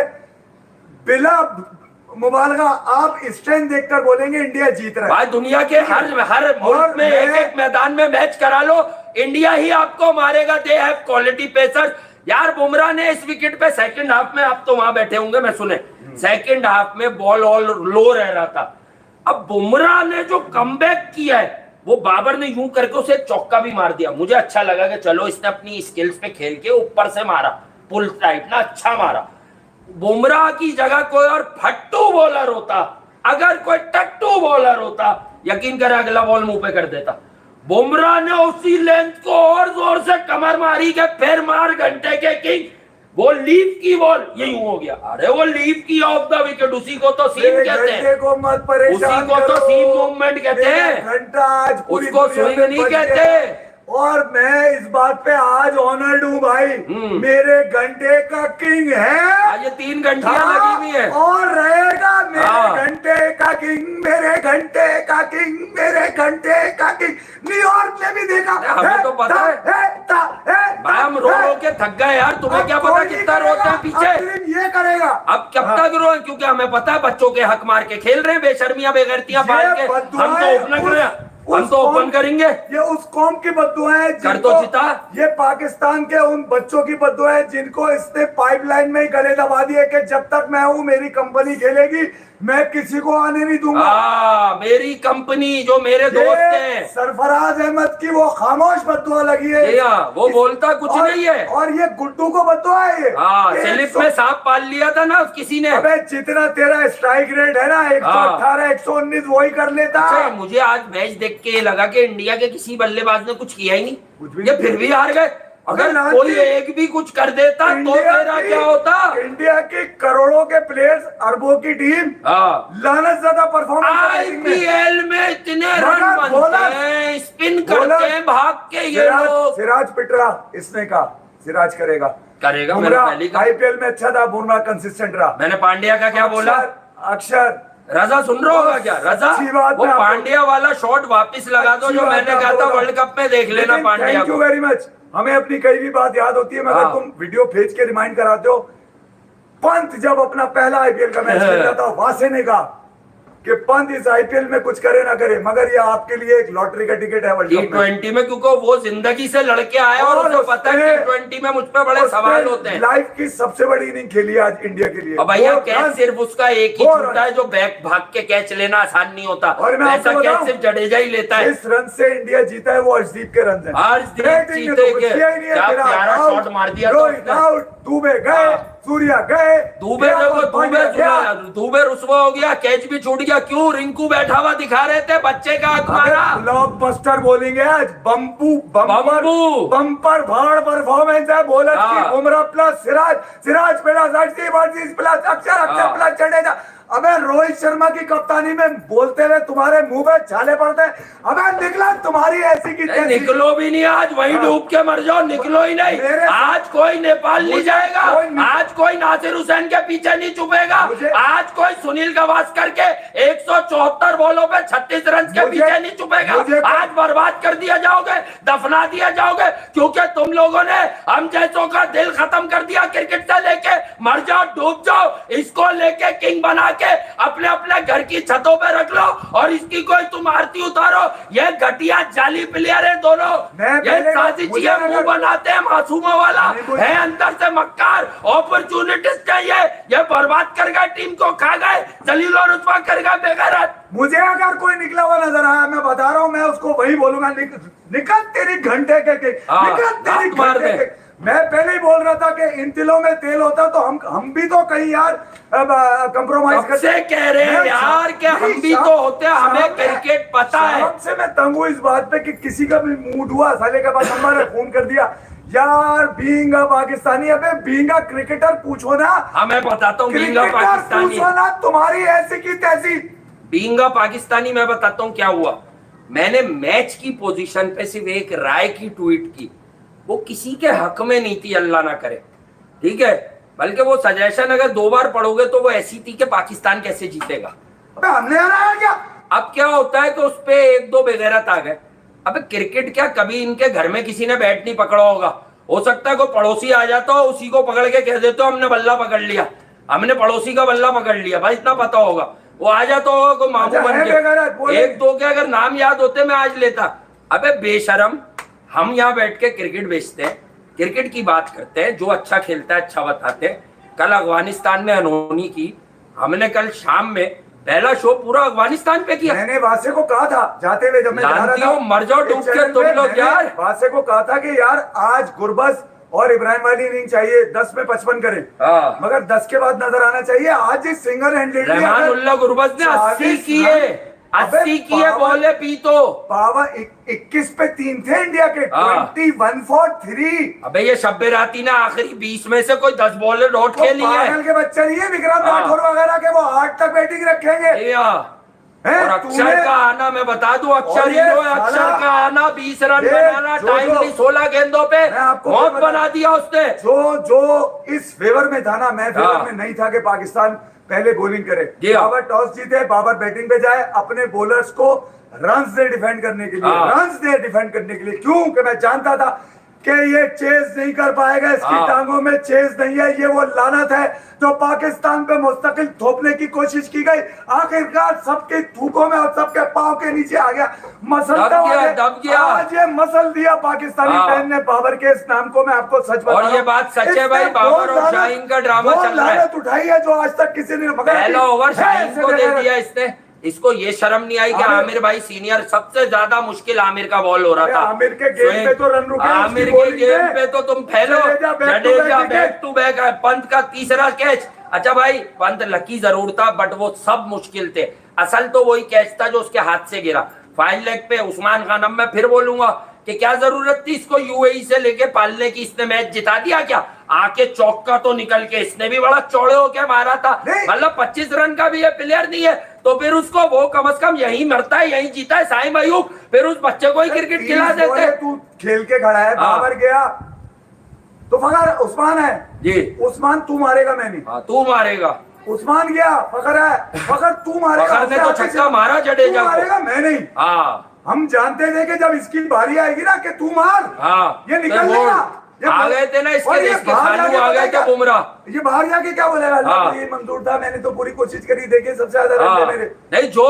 Speaker 2: बिला मुबालगा। आप स्ट्रेंथ देखकर बोलेंगे इंडिया जीत रहा है।
Speaker 1: भाई दुनिया के हर मुल्क में एक मैदान में मैच करा लो, इंडिया ही आपको मारेगा। They have quality pacer. यार बुमराह ने इस विकेट पे सेकंड हाफ में, आप तो वहां बैठे होंगे मैं सुने, सेकंड हाफ में बॉल ऑल लो रह रहा था। अब बुमराह ने जो कमबैक किया है, वो बाबर ने यूं करके उसे चौका भी मार दिया। मुझे अच्छा लगा कि चलो इसने अपनी स्किल्स पे खेल के ऊपर से मारा, पुल टाइप ना अच्छा मारा। बुमराह की जगह कोई और फट्टू बॉलर होता, अगर कोई टट्टू बॉलर होता, यकीन करे अगला बॉल मुंह पे कर देता। बुमराह ने उसी लेंथ को और जोर से कमर मारी के फिर मार घंटे के किंग। वो लीफ की बॉल ये यूं हो गया। अरे वो लीफ की ऑफ द विकेट, उसी को तो सीम कहते हैं, उसी को तो सीम मूवमेंट कहते हैं,
Speaker 2: घंटा आज
Speaker 1: उसको स्विंग नहीं कहते।
Speaker 2: और मैं इस बात पे आज ऑनर्ड हूँ भाई, मेरे घंटे का किंग है।
Speaker 1: ये 3 घंटियां लगी हुई है
Speaker 2: और रहेगा मेरे घंटे का किंग, मेरे घंटे का किंग, मेरे घंटे का किंग। न्यूयॉर्क ने भी देखा,
Speaker 1: हमें तो पता है भाई, हम रो रो के थक गए यार। तुम्हें क्या पता कितना रोते हैं पीछे।
Speaker 2: ये करेगा
Speaker 1: अब कब तक रोए, क्योंकि हमें पता है बच्चों के हक मार के खेल रहे हैं, बेशर्मियां बेगैरतियां पाल के। हम तो हम तो ओपन करेंगे।
Speaker 2: ये उस कौम की बद्दुआ है
Speaker 1: कर तो चिता।
Speaker 2: ये पाकिस्तान के उन बच्चों की बद्दुआ है जिनको इसने पाइपलाइन में ही गले दबा दिए कि जब तक मैं हूं मेरी कंपनी खेलेगी, मैं किसी को आने नहीं दूंगा।
Speaker 1: मेरी कंपनी जो मेरे दोस्त हैं,
Speaker 2: सरफराज अहमद की वो खामोश बद्दुआ लगी है।
Speaker 1: वो बोलता कुछ नहीं है।
Speaker 2: और ये गुड्डू को बद्दुआ है ये।
Speaker 1: स्लिप में सांप पाल लिया था ना किसी ने।
Speaker 2: अबे जितना तेरा स्ट्राइक रेट है ना 118 119 वही कर लेता।
Speaker 1: अच्छा, मुझे आज मैच देख के लगा कि इंडिया के किसी बल्लेबाज ने कुछ किया ही नहीं, ये फिर भी हार गए। अगर कोई एक भी कुछ कर देता तो तेरा क्या होता।
Speaker 2: इंडिया की करोड़ों के प्लेयर्स, अरबों की टीम लानत ज्यादा परफॉर्मेंस
Speaker 1: आईपीएल में इतने रन बनते हैं, स्पिन करते हैं, भाग के ये लोग।
Speaker 2: सिराज पिटरा इसने कहा, सिराज करेगा।
Speaker 1: मैंने
Speaker 2: बुमराह
Speaker 1: पहले कहा।
Speaker 2: आईपीएल में अच्छा था, बुमराह कंसिस्टेंट रहा।
Speaker 1: मैंने पांड्या का क्या बोला?
Speaker 2: अक्षर
Speaker 1: रजा सुन रहा होगा क्या? रजा
Speaker 2: अच्छी बात
Speaker 1: वो
Speaker 2: है,
Speaker 1: पांड्या वाला शॉट वापस लगा दो जो मैंने कहा था वर्ल्ड कप में देख लेना पांड्या
Speaker 2: थैंक यू
Speaker 1: को।
Speaker 2: Very much. हमें अपनी कई भी बात याद होती है मगर
Speaker 1: हाँ।
Speaker 2: तुम वीडियो भेज के रिमाइंड कराते हो। पंत जब अपना पहला आईपीएल का मैच खेल रहा था, वासे ने कहा कि पंत इस आईपीएल में कुछ करे ना करे मगर ये आपके लिए एक लॉटरी का टिकट है वर्ल्ड कप में।
Speaker 1: T20 में, क्योंकि वो जिंदगी से लड़के आए और उसे पता है T20 में मुझ पे बड़े सवाल होते हैं।
Speaker 2: लाइफ की सबसे बड़ी इनिंग खेली आज इंडिया के लिए।
Speaker 1: और भैया
Speaker 2: वो
Speaker 1: कैच
Speaker 2: रन-
Speaker 1: सिर्फ उसका एक ही
Speaker 2: वो
Speaker 1: छूटा है जो बैक भाग के कैच लेना आसान नहीं होता।
Speaker 2: और मैं
Speaker 1: ऐसा
Speaker 2: आपको
Speaker 1: कैच
Speaker 2: बताऊं,
Speaker 1: सिर्फ जडेजा ही लेता है।
Speaker 2: इस रन से इंडिया जीता है वो अर्शदीप के रन है।
Speaker 1: अर्शदीप
Speaker 2: बैटिंग ने
Speaker 1: जीते
Speaker 2: तो कुछ
Speaker 1: के
Speaker 2: किया ही नहीं है।
Speaker 1: क्या
Speaker 2: विराट
Speaker 1: प्यारा
Speaker 2: आउट,
Speaker 1: शॉट मार दिया था
Speaker 2: रोहित
Speaker 1: उसने।
Speaker 2: आउट, दुबे गए,
Speaker 1: हाँ।
Speaker 2: सूर्या गए,
Speaker 1: दुबे देखो, दुबे रुसवा हो गया, कैच भी छूट गया। क्यों? रिंकू बैठा हुआ दिखा रहे थे, बच्चे का हक मारा।
Speaker 2: ब्लॉकबस्टर बॉलिंग है आज।
Speaker 1: बम्बू।
Speaker 2: बम्पर भाड़ परफॉर्मेंस है बॉलर की।
Speaker 1: हाँ।
Speaker 2: Bumrah plus Siraj plus Arshdeep plus अक्षर
Speaker 1: हाँ।
Speaker 2: प्लस जडेजा। अबे रोहित शर्मा की कप्तानी में बोलते हुए तुम्हारे मुंह पे छाले पड़ते हैं। अबे निकला तुम्हारी ऐसी की
Speaker 1: नहीं,
Speaker 2: तैसी।
Speaker 1: निकलो भी नहीं आज, वहीं डूब के मर जाओ, निकलो ही नहीं।
Speaker 2: मेरे-
Speaker 1: आज कोई नेपाल नहीं जाएगा, आज कोई नासिर हुसैन के पीछे नहीं छुपेगा, आज कोई सुनील गावस्कर के 174 बॉलों पे 36 रन के पीछे नहीं छुपेगा। आज बर्बाद कर दिया जाओगे, दफना दिया जाओगे, क्योंकि तुम लोगों ने हम जैसों का दिल खत्म कर दिया क्रिकेट से लेके। मर जाओ, डूब जाओ, इसको लेके किंग बना के अपने अपने घर की छतों पे रख लो और इसकी कोई तुम आरती उतारो। ये घटिया जाली प्लेयर है दोनों, ये साजिश है, मुंह बनाते हैं मासूमों वाला है, अंदर से मक्कार अपॉर्चुनिटिस्ट है। ये बर्बाद कर गए, टीम को खा गए, जलील और रुसवा कर गए बेगैरत।
Speaker 2: मुझे अगर कोई निकला हुआ नजर आया, मैं बता रहा हूं, मैं उसको वही बोलूंगा, निकल तेरी घंटे के निकल तेरी घंटे के। मैं पहले ही बोल रहा था कि इन तिलों में तेल होता तो हम भी तो कहीं यार कंप्रोमाइज
Speaker 1: करते कह रहे हैं यार कि हम भी तो होते, हमें क्रिकेट पता है।
Speaker 2: सबसे मैं तंग हूं इस बात पे कि किसी का भी मूड हुआ साले के पास नंबर है, फोन कर दिया यार बीइंग अ पाकिस्तानी। अबे बीइंग अ क्रिकेटर पूछो ना।
Speaker 1: मैं बताता हूँ बीइंग अ पाकिस्तानी,
Speaker 2: पूछो ना, तुम्हारी ऐसी की तैसी।
Speaker 1: बीइंग अ पाकिस्तानी मैं बताता हूँ क्या हुआ। मैंने मैच की पोजीशन पे सिर्फ एक राय की ट्वीट की, वो किसी के हक में नहीं थी, अल्लाह ना करे, ठीक है, बल्कि वो सजेशन अगर 2 बार पढ़ोगे तो वो ऐसी थी कि पाकिस्तान कैसे जीतेगा।
Speaker 2: अबे हमने हराया क्या?
Speaker 1: अब क्या होता है कि उस पे 1-2 बेगैरत आ गए। अबे क्रिकेट क्या कभी इनके घर में किसी ने बैट नहीं पकड़ा होगा? हो सकता है कोई पड़ोसी आ जाता हो, उसी को पकड़ के कह देते हो हमने बल्ला पकड़ लिया, हमने पड़ोसी का बल्ला पकड़ लिया, भाई इतना पता होगा। वो आ जाता होगा कोई मामू बन के, 1-2 के अगर नाम याद होते मैं आज लेता। अबे बेशरम, हम यहाँ बैठ के क्रिकेट बेचते हैं, क्रिकेट की बात करते हैं, जो अच्छा खेलता है अच्छा बताते हैं। कल अफगानिस्तान ने अनहोनी की, हमने कल शाम में पहला शो पूरा अफगानिस्तान पे किया।
Speaker 2: मैंने वासे को कहा था जाते हुए, जब मैं जा रहा था,
Speaker 1: मर जाओ डूब के तुम लोग यार।
Speaker 2: वासे को कहा था कि यार आज गुरबज और इब्राहिम वाली इनिंग चाहिए, 10 में 55 करें, मगर 10 के बाद नजर आना चाहिए। आज इस सिंगल हैंडेडली
Speaker 1: रहमानुल्लाह गुरबज ने 80 किए, 80 किए बॉले पी तो
Speaker 2: पावर 21 पे 3 थे इंडिया के, 21 for 3।
Speaker 1: अबे ये शब्बे राती ने आखिरी 20 में से कोई 10 बॉलर डॉट खेली है।
Speaker 2: पागल के बच्चे नहीं है विक्रांत राठौर वगैरह के, वो 8 तक बैटिंग रखेंगे।
Speaker 1: और अक्षर का आना, मैं बता दूं, अक्षर हीरो है, अक्षर का आना 20 रन बनाना, टाइमली 16 गेंदों पे मौत बना दिया उसने।
Speaker 2: जो इस फेवर में था ना, मैं फेवर में नहीं था कि पाकिस्तान पहले बॉलिंग करे। बाबर टॉस जीते, बाबर बैटिंग पे जाए, अपने बॉलर्स को रन्स दे डिफेंड करने के लिए, रन्स दे डिफेंड करने के लिए। क्यों? कि मैं जानता था कि ये चेज नहीं कर पाएगा, इसकी टांगों में चेज नहीं है। ये वो लानत है जो पाकिस्तान पे मुस्तकिल थोपने की कोशिश की गई, आखिरकार सबके थूकों में और सबके पांव के नीचे आ गया, मसलता
Speaker 1: दब गया।
Speaker 2: आज ये मसल दिया पाकिस्तानी फैन ने बाबर के इस नाम को। मैं आपको सच बता रहा हूं,
Speaker 1: और ये बात सच है भाई, बाबर और शाहीन का ड्रामा चल रहा है।
Speaker 2: उठाई है जो आज तक किसी ने, मगर
Speaker 1: पहला ओवर शाहीन को दे दिया इसने। इसको ये शर्म नहीं आई कि आमिर भाई सीनियर, सबसे ज्यादा मुश्किल आमिर का बॉल हो रहा था।
Speaker 2: आमिर के गेम पे तो रन रुके,
Speaker 1: आमिर के गेम पे तो तुम फैलो, Jadeja back to back, Pant का तीसरा कैच। अच्छा भाई, पंत लकी जरूर था, बट वो सब मुश्किल थे। असल तो वही कैच था जो उसके हाथ से गिरा फाइन लेग पे। उस्मान खान, अब मैं फिर बोलूंगा कि क्या जरूरत थी इसको यूएई से लेके पालने की? इसने मैच जिता दिया क्या? आके चौका तो निकल के इसने भी बड़ा चौड़े होके मारा था, मतलब 25 रन का भी ये प्लेयर नहीं है, तो फिर उसको वो कम से कम यही मरता है, यही जीता है साइम अयूब, फिर उस बच्चे को ही क्रिकेट खिला देते।
Speaker 2: तू खेल के खड़ा है, बाबर गया तो फखर उस्मान है
Speaker 1: जी।
Speaker 2: उस्मान तू मारेगा, मैं नहीं।
Speaker 1: हाँ तू मारेगा।
Speaker 2: उस्मान गया, फखर है, फखर तू मारेगा।
Speaker 1: फखर ने तो छक्का मारा जडेजा को।
Speaker 2: मारेगा, मैं नहीं।
Speaker 1: हाँ
Speaker 2: हम जानते थे कि जब इसकी बारी आएगी ना कि तू मार,
Speaker 1: हाँ
Speaker 2: ये निकल लेगा।
Speaker 1: आ गए थे ना इसके देश के खानू, आ गए थे बुमराह।
Speaker 2: ये बाहर जाके क्या बोलेगा?
Speaker 1: हाँ।
Speaker 2: ये मंजूर था, मैंने तो पूरी कोशिश करी, देखे सबसे ज्यादा रन थे मेरे।
Speaker 1: नहीं, जो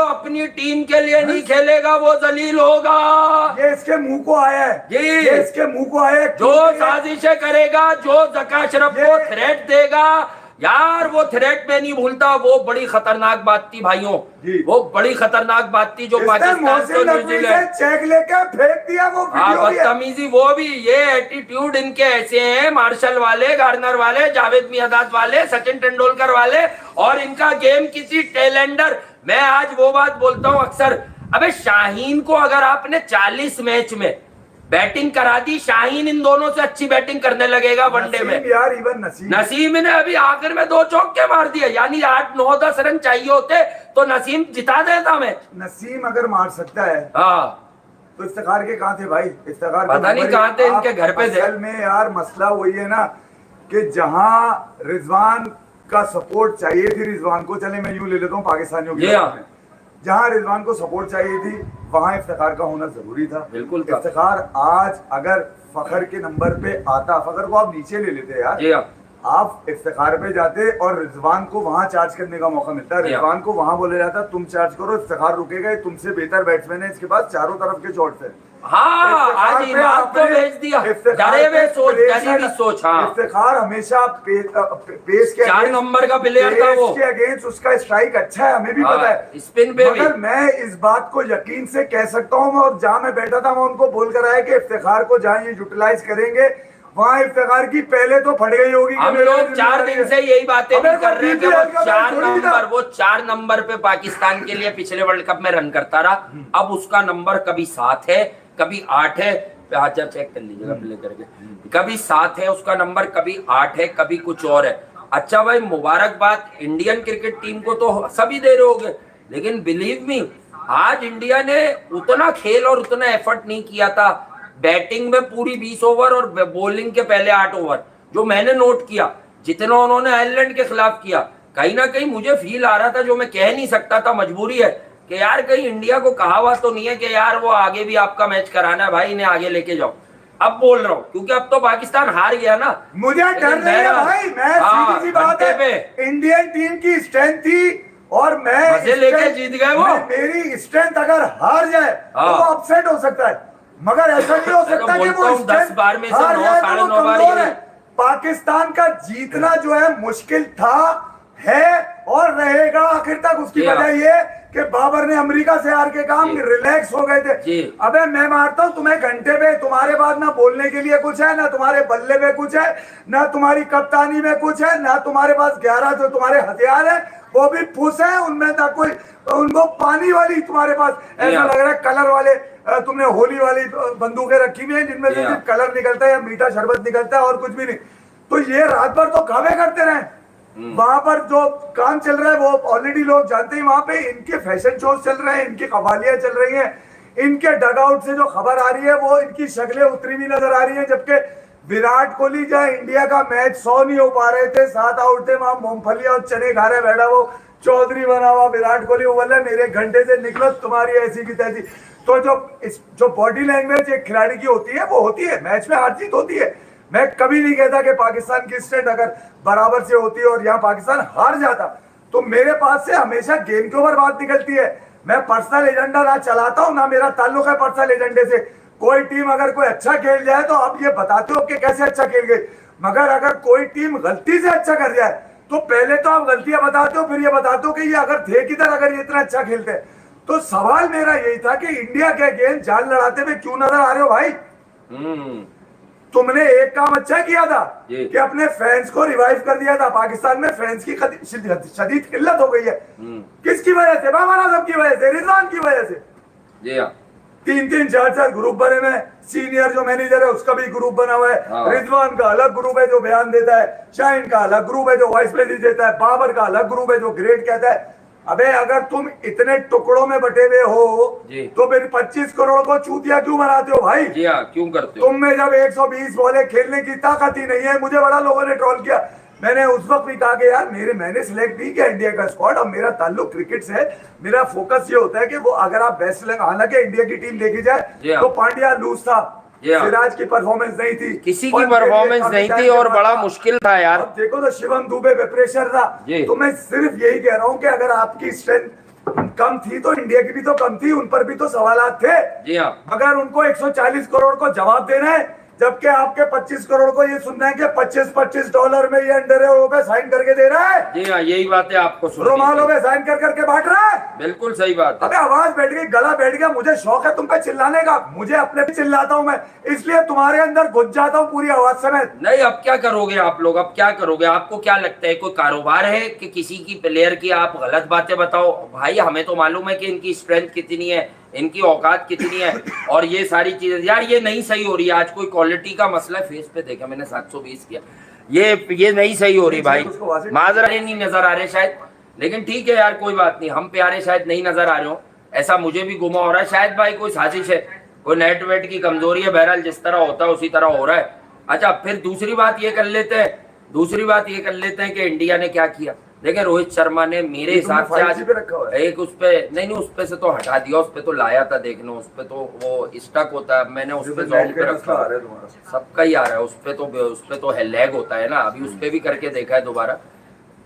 Speaker 1: अपनी टीम के लिए नहीं खेलेगा वो जलील होगा।
Speaker 2: ये इसके मुंह को आया है
Speaker 1: जी।
Speaker 2: ये इसके मुंह को आया है।
Speaker 1: जो साजिशें करेगा, जो ज़का अशरफ को थ्रेट देगा, यार वो थ्रेट में नहीं भूलता, वो बड़ी खतरनाक बात थी भाइयों, वो बड़ी खतरनाक बात थी जो पाकिस्तान को न्यूजीलैंड
Speaker 2: चेक लेके फेंक दिया वो वीडियो भी है।
Speaker 1: बदतमीजी वो भी, ये एटीट्यूड इनके ऐसे हैं, मार्शल वाले, गार्नर वाले, जावेद मियांदाद वाले, सचिन तेंदुलकर वाले, और इनका गेम किसी टेलेंडर। मैं आज वो बात बोलता हूं अक्सर, अबे शाहीन को अगर आपने 40 मैच में बैटिंग करा दी, शाहीन इन दोनों से अच्छी बैटिंग करने लगेगा वनडे में।
Speaker 2: यार इवन
Speaker 1: नसीम ने अभी आखिर में 2 चौके मार दिए, यानी 8, 9, 10 रन चाहिए होते तो नसीम जिता देता मैच।
Speaker 2: नसीम अगर मार सकता है
Speaker 1: हाँ
Speaker 2: तो इफ्तिखार के कहाँ थे भाई? इफ्तिखार
Speaker 1: पता नहीं कहाँ थे, इनके घर पे थे।
Speaker 2: असल में यार मसला वही है ना कि जहां रिजवान का सपोर्ट चाहिए थी रिजवान को, चले मैं यूं ले लेता हूँ पाकिस्तानियों की, जहां रिजवान को सपोर्ट चाहिए थी वहां इफ्तिखार का होना जरूरी था।
Speaker 1: बिल्कुल।
Speaker 2: इफ्तिखार आज अगर फखर के नंबर पे आता, फखर को आप नीचे ले लेते यार, आप इफ्तिखार पे जाते और रिजवान को वहां चार्ज करने का मौका मिलता है। रिजवान को वहां बोले जाता तुम चार्ज करो, इफ्तिखार रुकेगा, तुमसे बेहतर बैट्समैन है इसके पास, चारों तरफ के शॉट्स है।
Speaker 1: हाँ, आज इमाद को भेज दिया, डरे हुए सोच, डरी हुई सोच। हाँ,
Speaker 2: इफ्तिखार हमेशा पेस के
Speaker 1: 4 नंबर का प्लेयर था वो,
Speaker 2: के अगेंस्ट उसका स्ट्राइक अच्छा है, हमें भी पता है,
Speaker 1: स्पिन पे भी।
Speaker 2: मगर मैं इस बात को यकीन से कह सकता हूँ, और जहां मैं बैठा था मैं उनको बोल कर आया कि इफ्तिखार को जहां ये यूटिलाइज करेंगे वहां इफ्तिखार की पहले तो फट गई होगी।
Speaker 1: हम लोग 4 दिन से यही बातें भी कर रहे थे, वो 4 नंबर पे पाकिस्तान के लिए पिछले वर्ल्ड कप में रन करता रहा, अब उसका नंबर कभी 7 है, कभी 8 है, अच्छा चेक कर लीजिएगा प्ले करके, कभी 7 है उसका नंबर, कभी 8 है, कभी कुछ और है। अच्छा भाई, मुबारकबाद इंडियन क्रिकेट टीम को तो सभी दे रहे होंगे, लेकिन बिलीव मी आज इंडिया ने उतना खेल और उतना एफर्ट नहीं किया था बैटिंग में, पूरी 20 ओवर और बॉलिंग के पहले 8 ओवर, जो मैंने नोट किया जितना उन्होंने आयरलैंड के खिलाफ किया, कहीं ना कहीं मुझे फील आ रहा था, जो मैं कह नहीं सकता था, मजबूरी है कि यार कहीं इंडिया को कहा हुआ तो नहीं है कि यार वो आगे भी आपका मैच कराना है भाई, इन्हें आगे लेके जाओ। अब बोल रहा हूँ क्योंकि अब तो पाकिस्तान हार गया ना,
Speaker 2: मुझे डर नहीं है भाई, मैं सीधी सी बात है, इंडियन टीम की स्ट्रेंथ थी और मैं
Speaker 1: मजे लेके जीत गए वो।
Speaker 2: मेरी स्ट्रेंथ अगर हार जाए तो वो अपसेट हो सकता है, मगर ऐसा नहीं हो सकता कि वो
Speaker 1: 10 बार में से 9 साढ़े 9 बार
Speaker 2: है। पाकिस्तान का जीतना जो है मुश्किल था, है और रहेगा आखिर तक। उसकी वजह ये कि बाबर ने अमेरिका से हार के काम रिलैक्स हो गए थे। अबे मैं मारता हूँ तुम्हें घंटे पे, तुम्हारे बाद ना बोलने के लिए कुछ है, ना तुम्हारे बल्ले में कुछ है, ना तुम्हारी कप्तानी में कुछ है, ना तुम्हारे पास 11 जो तुम्हारे हथियार है वो भी फूस है, उनमें ना कोई, उनको पानी वाली तुम्हारे पास ऐसा लग रहा है कलर वाले, तुमने होली वाली बंदूकें रखी हुई हैं जिनमें से सिर्फ कलर निकलता है या मीठा शरबत निकलता है और कुछ भी नहीं। तो ये रात भर तो कावे करते रहे, वहां पर जो काम चल रहा है वो ऑलरेडी लोग जानते हैं। वहां पे इनके फैशन शोज चल रहे हैं, इनकी कवालियां चल रही हैं, इनके डगआउट से जो खबर आ रही है वो इनकी शक्लें उतरी हुई नजर आ रही है। जबकि विराट कोहली जहाँ इंडिया का मैच 100 नहीं हो पा रहे थे, 7 आउट थे, वहां मूंगफलियां और चने खा रहे बैठा वो चौधरी बना हुआ विराट कोहली, वो बोला मेरे घंटे से निकलो तुम्हारी ऐसी की तैसी। तो जो बॉडी लैंग्वेज एक खिलाड़ी की होती है वो होती है, मैच में हार जीत होती है। मैं कभी नहीं कहता कि पाकिस्तान की स्ट्रेंथ अगर बराबर से होती है और यहाँ पाकिस्तान हार जाता तो मेरे पास से हमेशा गेम के ऊपर बात निकलती है। मैं पर्सनल एजेंडा ना चलाता हूँ, ना मेरा ताल्लुक है पर्सनल एजेंडे से। कोई टीम अगर कोई अच्छा खेल जाए तो आप ये बताते हो कि कैसे अच्छा खेल गई, मगर अगर कोई टीम गलती से अच्छा कर जाए तो पहले तो आप गलतियां बताते हो, फिर ये बताते हो कि ये अगर थे किधर, अगर ये इतना अच्छा खेलते हैं। तो सवाल मेरा यही था कि इंडिया के अगेंस्ट जान लड़ाते हुए क्यों नजर आ रहे हो भाई? तुमने एक काम अच्छा किया था कि अपने फैंस को रिवाइव कर दिया था। पाकिस्तान में फैंस की शदीद किल्लत हो गई है। किसकी वजह से? बाबर आजम की वजह से, रिजवान की वजह से। 3-3 4-4 ग्रुप बने हुए, सीनियर जो मैनेजर है उसका भी ग्रुप बना हुआ है, रिजवान का अलग ग्रुप है जो बयान देता है, शाहीन का अलग ग्रुप है जो वॉइस मैसेज देता है, बाबर का अलग ग्रुप है जो ग्रेड कहता है। अबे अगर तुम इतने टुकड़ों में बटे हुए हो
Speaker 1: जी।
Speaker 2: तो फिर 25 करोड़ को चूतिया क्यों बनाते हो भाई?
Speaker 1: जी हाँ, क्यों करते हो?
Speaker 2: तुम में जब 120 बॉले खेलने की ताकत ही नहीं है। मुझे बड़ा लोगों ने ट्रोल किया। मैंने उस वक्त भी कहा कि यार मैंने सिलेक्ट नहीं किया इंडिया का स्क्वाड। अब मेरा ताल्लुक क्रिकेट से है। मेरा फोकस ये होता है कि वो अगर आप बेस्ट हालांकि इंडिया की टीम देखी जाए तो पांड्या लूज था, सिराज की परफॉर्मेंस नहीं थी,
Speaker 1: किसी की परफॉर्मेंस नहीं थी और बड़ा मुश्किल था यार।
Speaker 2: अब देखो तो शिवम दुबे पे प्रेशर था। तो मैं सिर्फ यही कह रहा हूँ कि अगर आपकी स्ट्रेंथ कम थी तो इंडिया की भी तो कम थी, उन पर भी तो सवालात थे।
Speaker 1: जी हाँ।
Speaker 2: मगर उनको 140 करोड़ को जवाब देना है, जबकि आपके 25 करोड़ को ये सुनना है कि $25 में ये अंडर पे साइन करके दे रहा है।
Speaker 1: जी हाँ, यही बातें आपको
Speaker 2: रुमालों में साइन कर करके बांट रहा है।
Speaker 1: बिल्कुल सही बात है।
Speaker 2: अबे आवाज बैठ गई, गला बैठ गया। मुझे शौक है तुम पे चिल्लाने का, मुझे अपने पे चिल्लाता हूँ मैं, इसलिए तुम्हारे अंदर घुस जाता हूँ पूरी आवाज समेत।
Speaker 1: नहीं, अब क्या करोगे आप लोग? अब क्या करोगे? आपको क्या लगता है कोई कारोबार है कि किसी की प्लेयर की आप गलत बातें बताओ? भाई हमें तो मालूम है कि इनकी स्ट्रेंथ कितनी है, इनकी औकात कितनी है, और ये सारी चीजें यार ये नहीं सही हो रही है। आज कोई क्वालिटी का मसला है, फेस पे देखा मैंने 720 किया, ये नहीं सही हो रही भाई। माजरा नहीं नजर आ रहे शायद, लेकिन ठीक है यार, कोई बात नहीं। हम प्यारे शायद नहीं नजर आ रहे हो, ऐसा मुझे भी गुमा हो रहा है। शायद भाई कोई साजिश है, कोई नेट वेट की कमजोरी है। बहरहाल जिस तरह होता है उसी तरह हो रहा है। अच्छा, फिर दूसरी बात ये कर लेते हैं कि इंडिया ने क्या किया। देखिए रोहित शर्मा ने मेरे हिसाब से आज एक उस पे नहीं उस पे से तो हटा दिया, उस पे तो लाया था देखने, उस पे तो वो स्टक होता है। मैंने उस पे जॉब पे रखा, सबका ही आ रहा है उस पे तो है, लैग होता है ना। अभी उस पे भी करके देखा है दोबारा,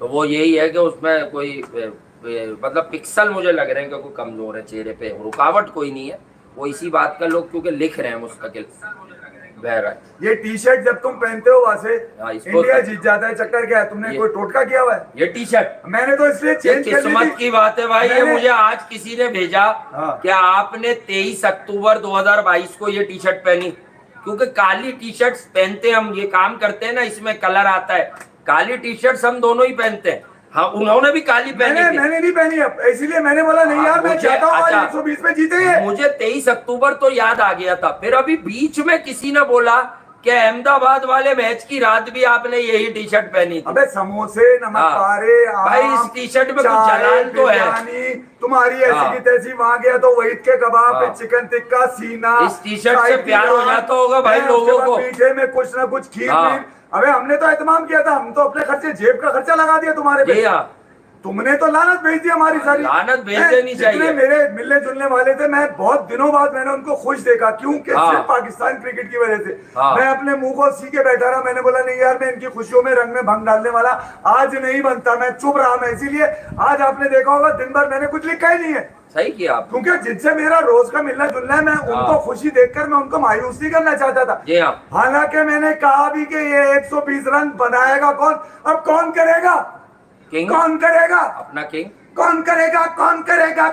Speaker 1: तो वो यही है कि उसमें कोई मतलब पिक्सल मुझे लग रहे हैं कि कोई कमजोर है चेहरे पे, रुकावट कोई नहीं है। वो इसी बात का लोग क्योंकि लिख रहे हैं मुस्तकिल बहरा।
Speaker 2: ये टी शर्ट जब तुम पहनते हो वहां से इंडिया जीत जाता है, चक्कर क्या है? तुमने कोई टोटका किया हुआ है?
Speaker 1: ये टी शर्ट
Speaker 2: मैंने तो इसलिए चेंज कर ली थी।
Speaker 1: किस्मत की बात है भाई। ये मुझे आज किसी ने भेजा कि आपने 23 अक्टूबर 2022 को ये टी शर्ट पहनी, क्योंकि काली टी शर्ट पहनते हम, ये काम करते हैं ना, इसमें कलर आता है। काली टी शर्ट हम दोनों ही पहनते हैं। हाँ, उन्होंने भी काली पहनी थी।
Speaker 2: मैंने नहीं पहनी अब, इसीलिए मैंने बोला नहीं यार मैं चाहता हूँ आज 120 में जीतेंगे।
Speaker 1: मुझे 23 अक्टूबर तो याद आ गया था। फिर अभी बीच में किसी ने बोला कि अहमदाबाद वाले मैच की रात भी आपने यही टी शर्ट पहनी थी।
Speaker 2: अबे समोसे, नमक पारे,
Speaker 1: भाई इस टी शर्ट में कुछ जलाल तो है।
Speaker 2: तुम्हारी ऐसी की तैसी, वहां गया तो वहीद के कबाब, चिकन टिक्का, सीना।
Speaker 1: इस टी शर्ट से प्यार हो जाता होगा भाई लोगों को।
Speaker 2: पीछे में कुछ ना कुछ खीर। अबे हमने तो एहतमाम किया था, हम तो अपने खर्चे, जेब का खर्चा लगा दिया तुम्हारे पे। तुमने तो लानत भेज दी हमारी सारी।
Speaker 1: लानत भेज देनी चाहिए।
Speaker 2: मेरे मिलने जुलने वाले थे, मैं बहुत दिनों बाद मैंने उनको खुश देखा, क्योंकि सिर्फ पाकिस्तान क्रिकेट की वजह से। मैं अपने मुंह को सी के बैठा रहा। मैंने बोला नहीं यार, मैं इनकी खुशियों में रंग में भंग डालने वाला आज नहीं बनता। मैं चुप रहा। मैं इसीलिए आज आपने देखा होगा दिन भर मैंने कुछ लिखा ही नहीं है।
Speaker 1: सही किया आप,
Speaker 2: क्योंकि जिनसे मेरा रोज का मिलना जुलना है, मैं उनको खुशी देखकर मैं उनको मायूस नहीं करना चाहता था। हालांकि मैंने कहा भी कि ये 120 रन बनाएगा कौन, अब कौन करेगा?
Speaker 1: किंग
Speaker 2: कौन करेगा?
Speaker 1: अपना किंग
Speaker 2: कौन करेगा?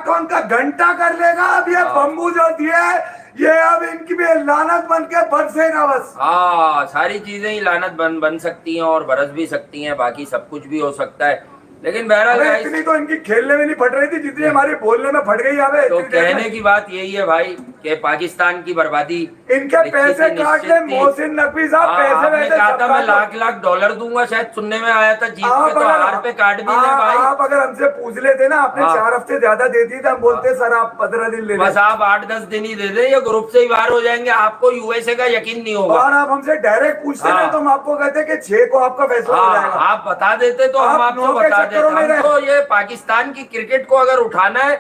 Speaker 2: कौन का घंटा कर लेगा? अब ये बम्बू जो दिया है, ये अब इनकी भी लानत बन के बरसेगा बस।
Speaker 1: हाँ, सारी चीजें ही लानत बन सकती हैं और बरस भी सकती हैं, बाकी सब कुछ भी हो सकता है। लेकिन बहरहाल
Speaker 2: इतनी तो इनकी खेलने में नहीं फट रही थी जितनी हमारे बोलने में फट गई। है
Speaker 1: तो कहने की बात यही है भाई कि पाकिस्तान की बर्बादी,
Speaker 2: इनके पैसे काट ले मोहसिन नकवी साहब। पैसे वैसे
Speaker 1: कहा था मैं लाख $1 दूंगा, शायद सुनने में आया था। जीत पे तो हार पे काट भी ले भाई।
Speaker 2: आप अगर हमसे पूछ लेते ना, आपने 4 हफ्ते ज्यादा दे दी, हम बोलते सर आप 15 दिन ले,
Speaker 1: बस आप 8-10 दिन ही दे दे, ये ग्रुप से ही बाहर हो जाएंगे, आपको यूएसए का यकीन नहीं होगा।
Speaker 2: और आप हमसे डायरेक्ट पूछते ना तो हम आपको कहते कि 6 को आपका फैसला हो जाएगा।
Speaker 1: आप बता देते तो हम आपको बता देते। तो ये पाकिस्तान की क्रिकेट को अगर उठाना है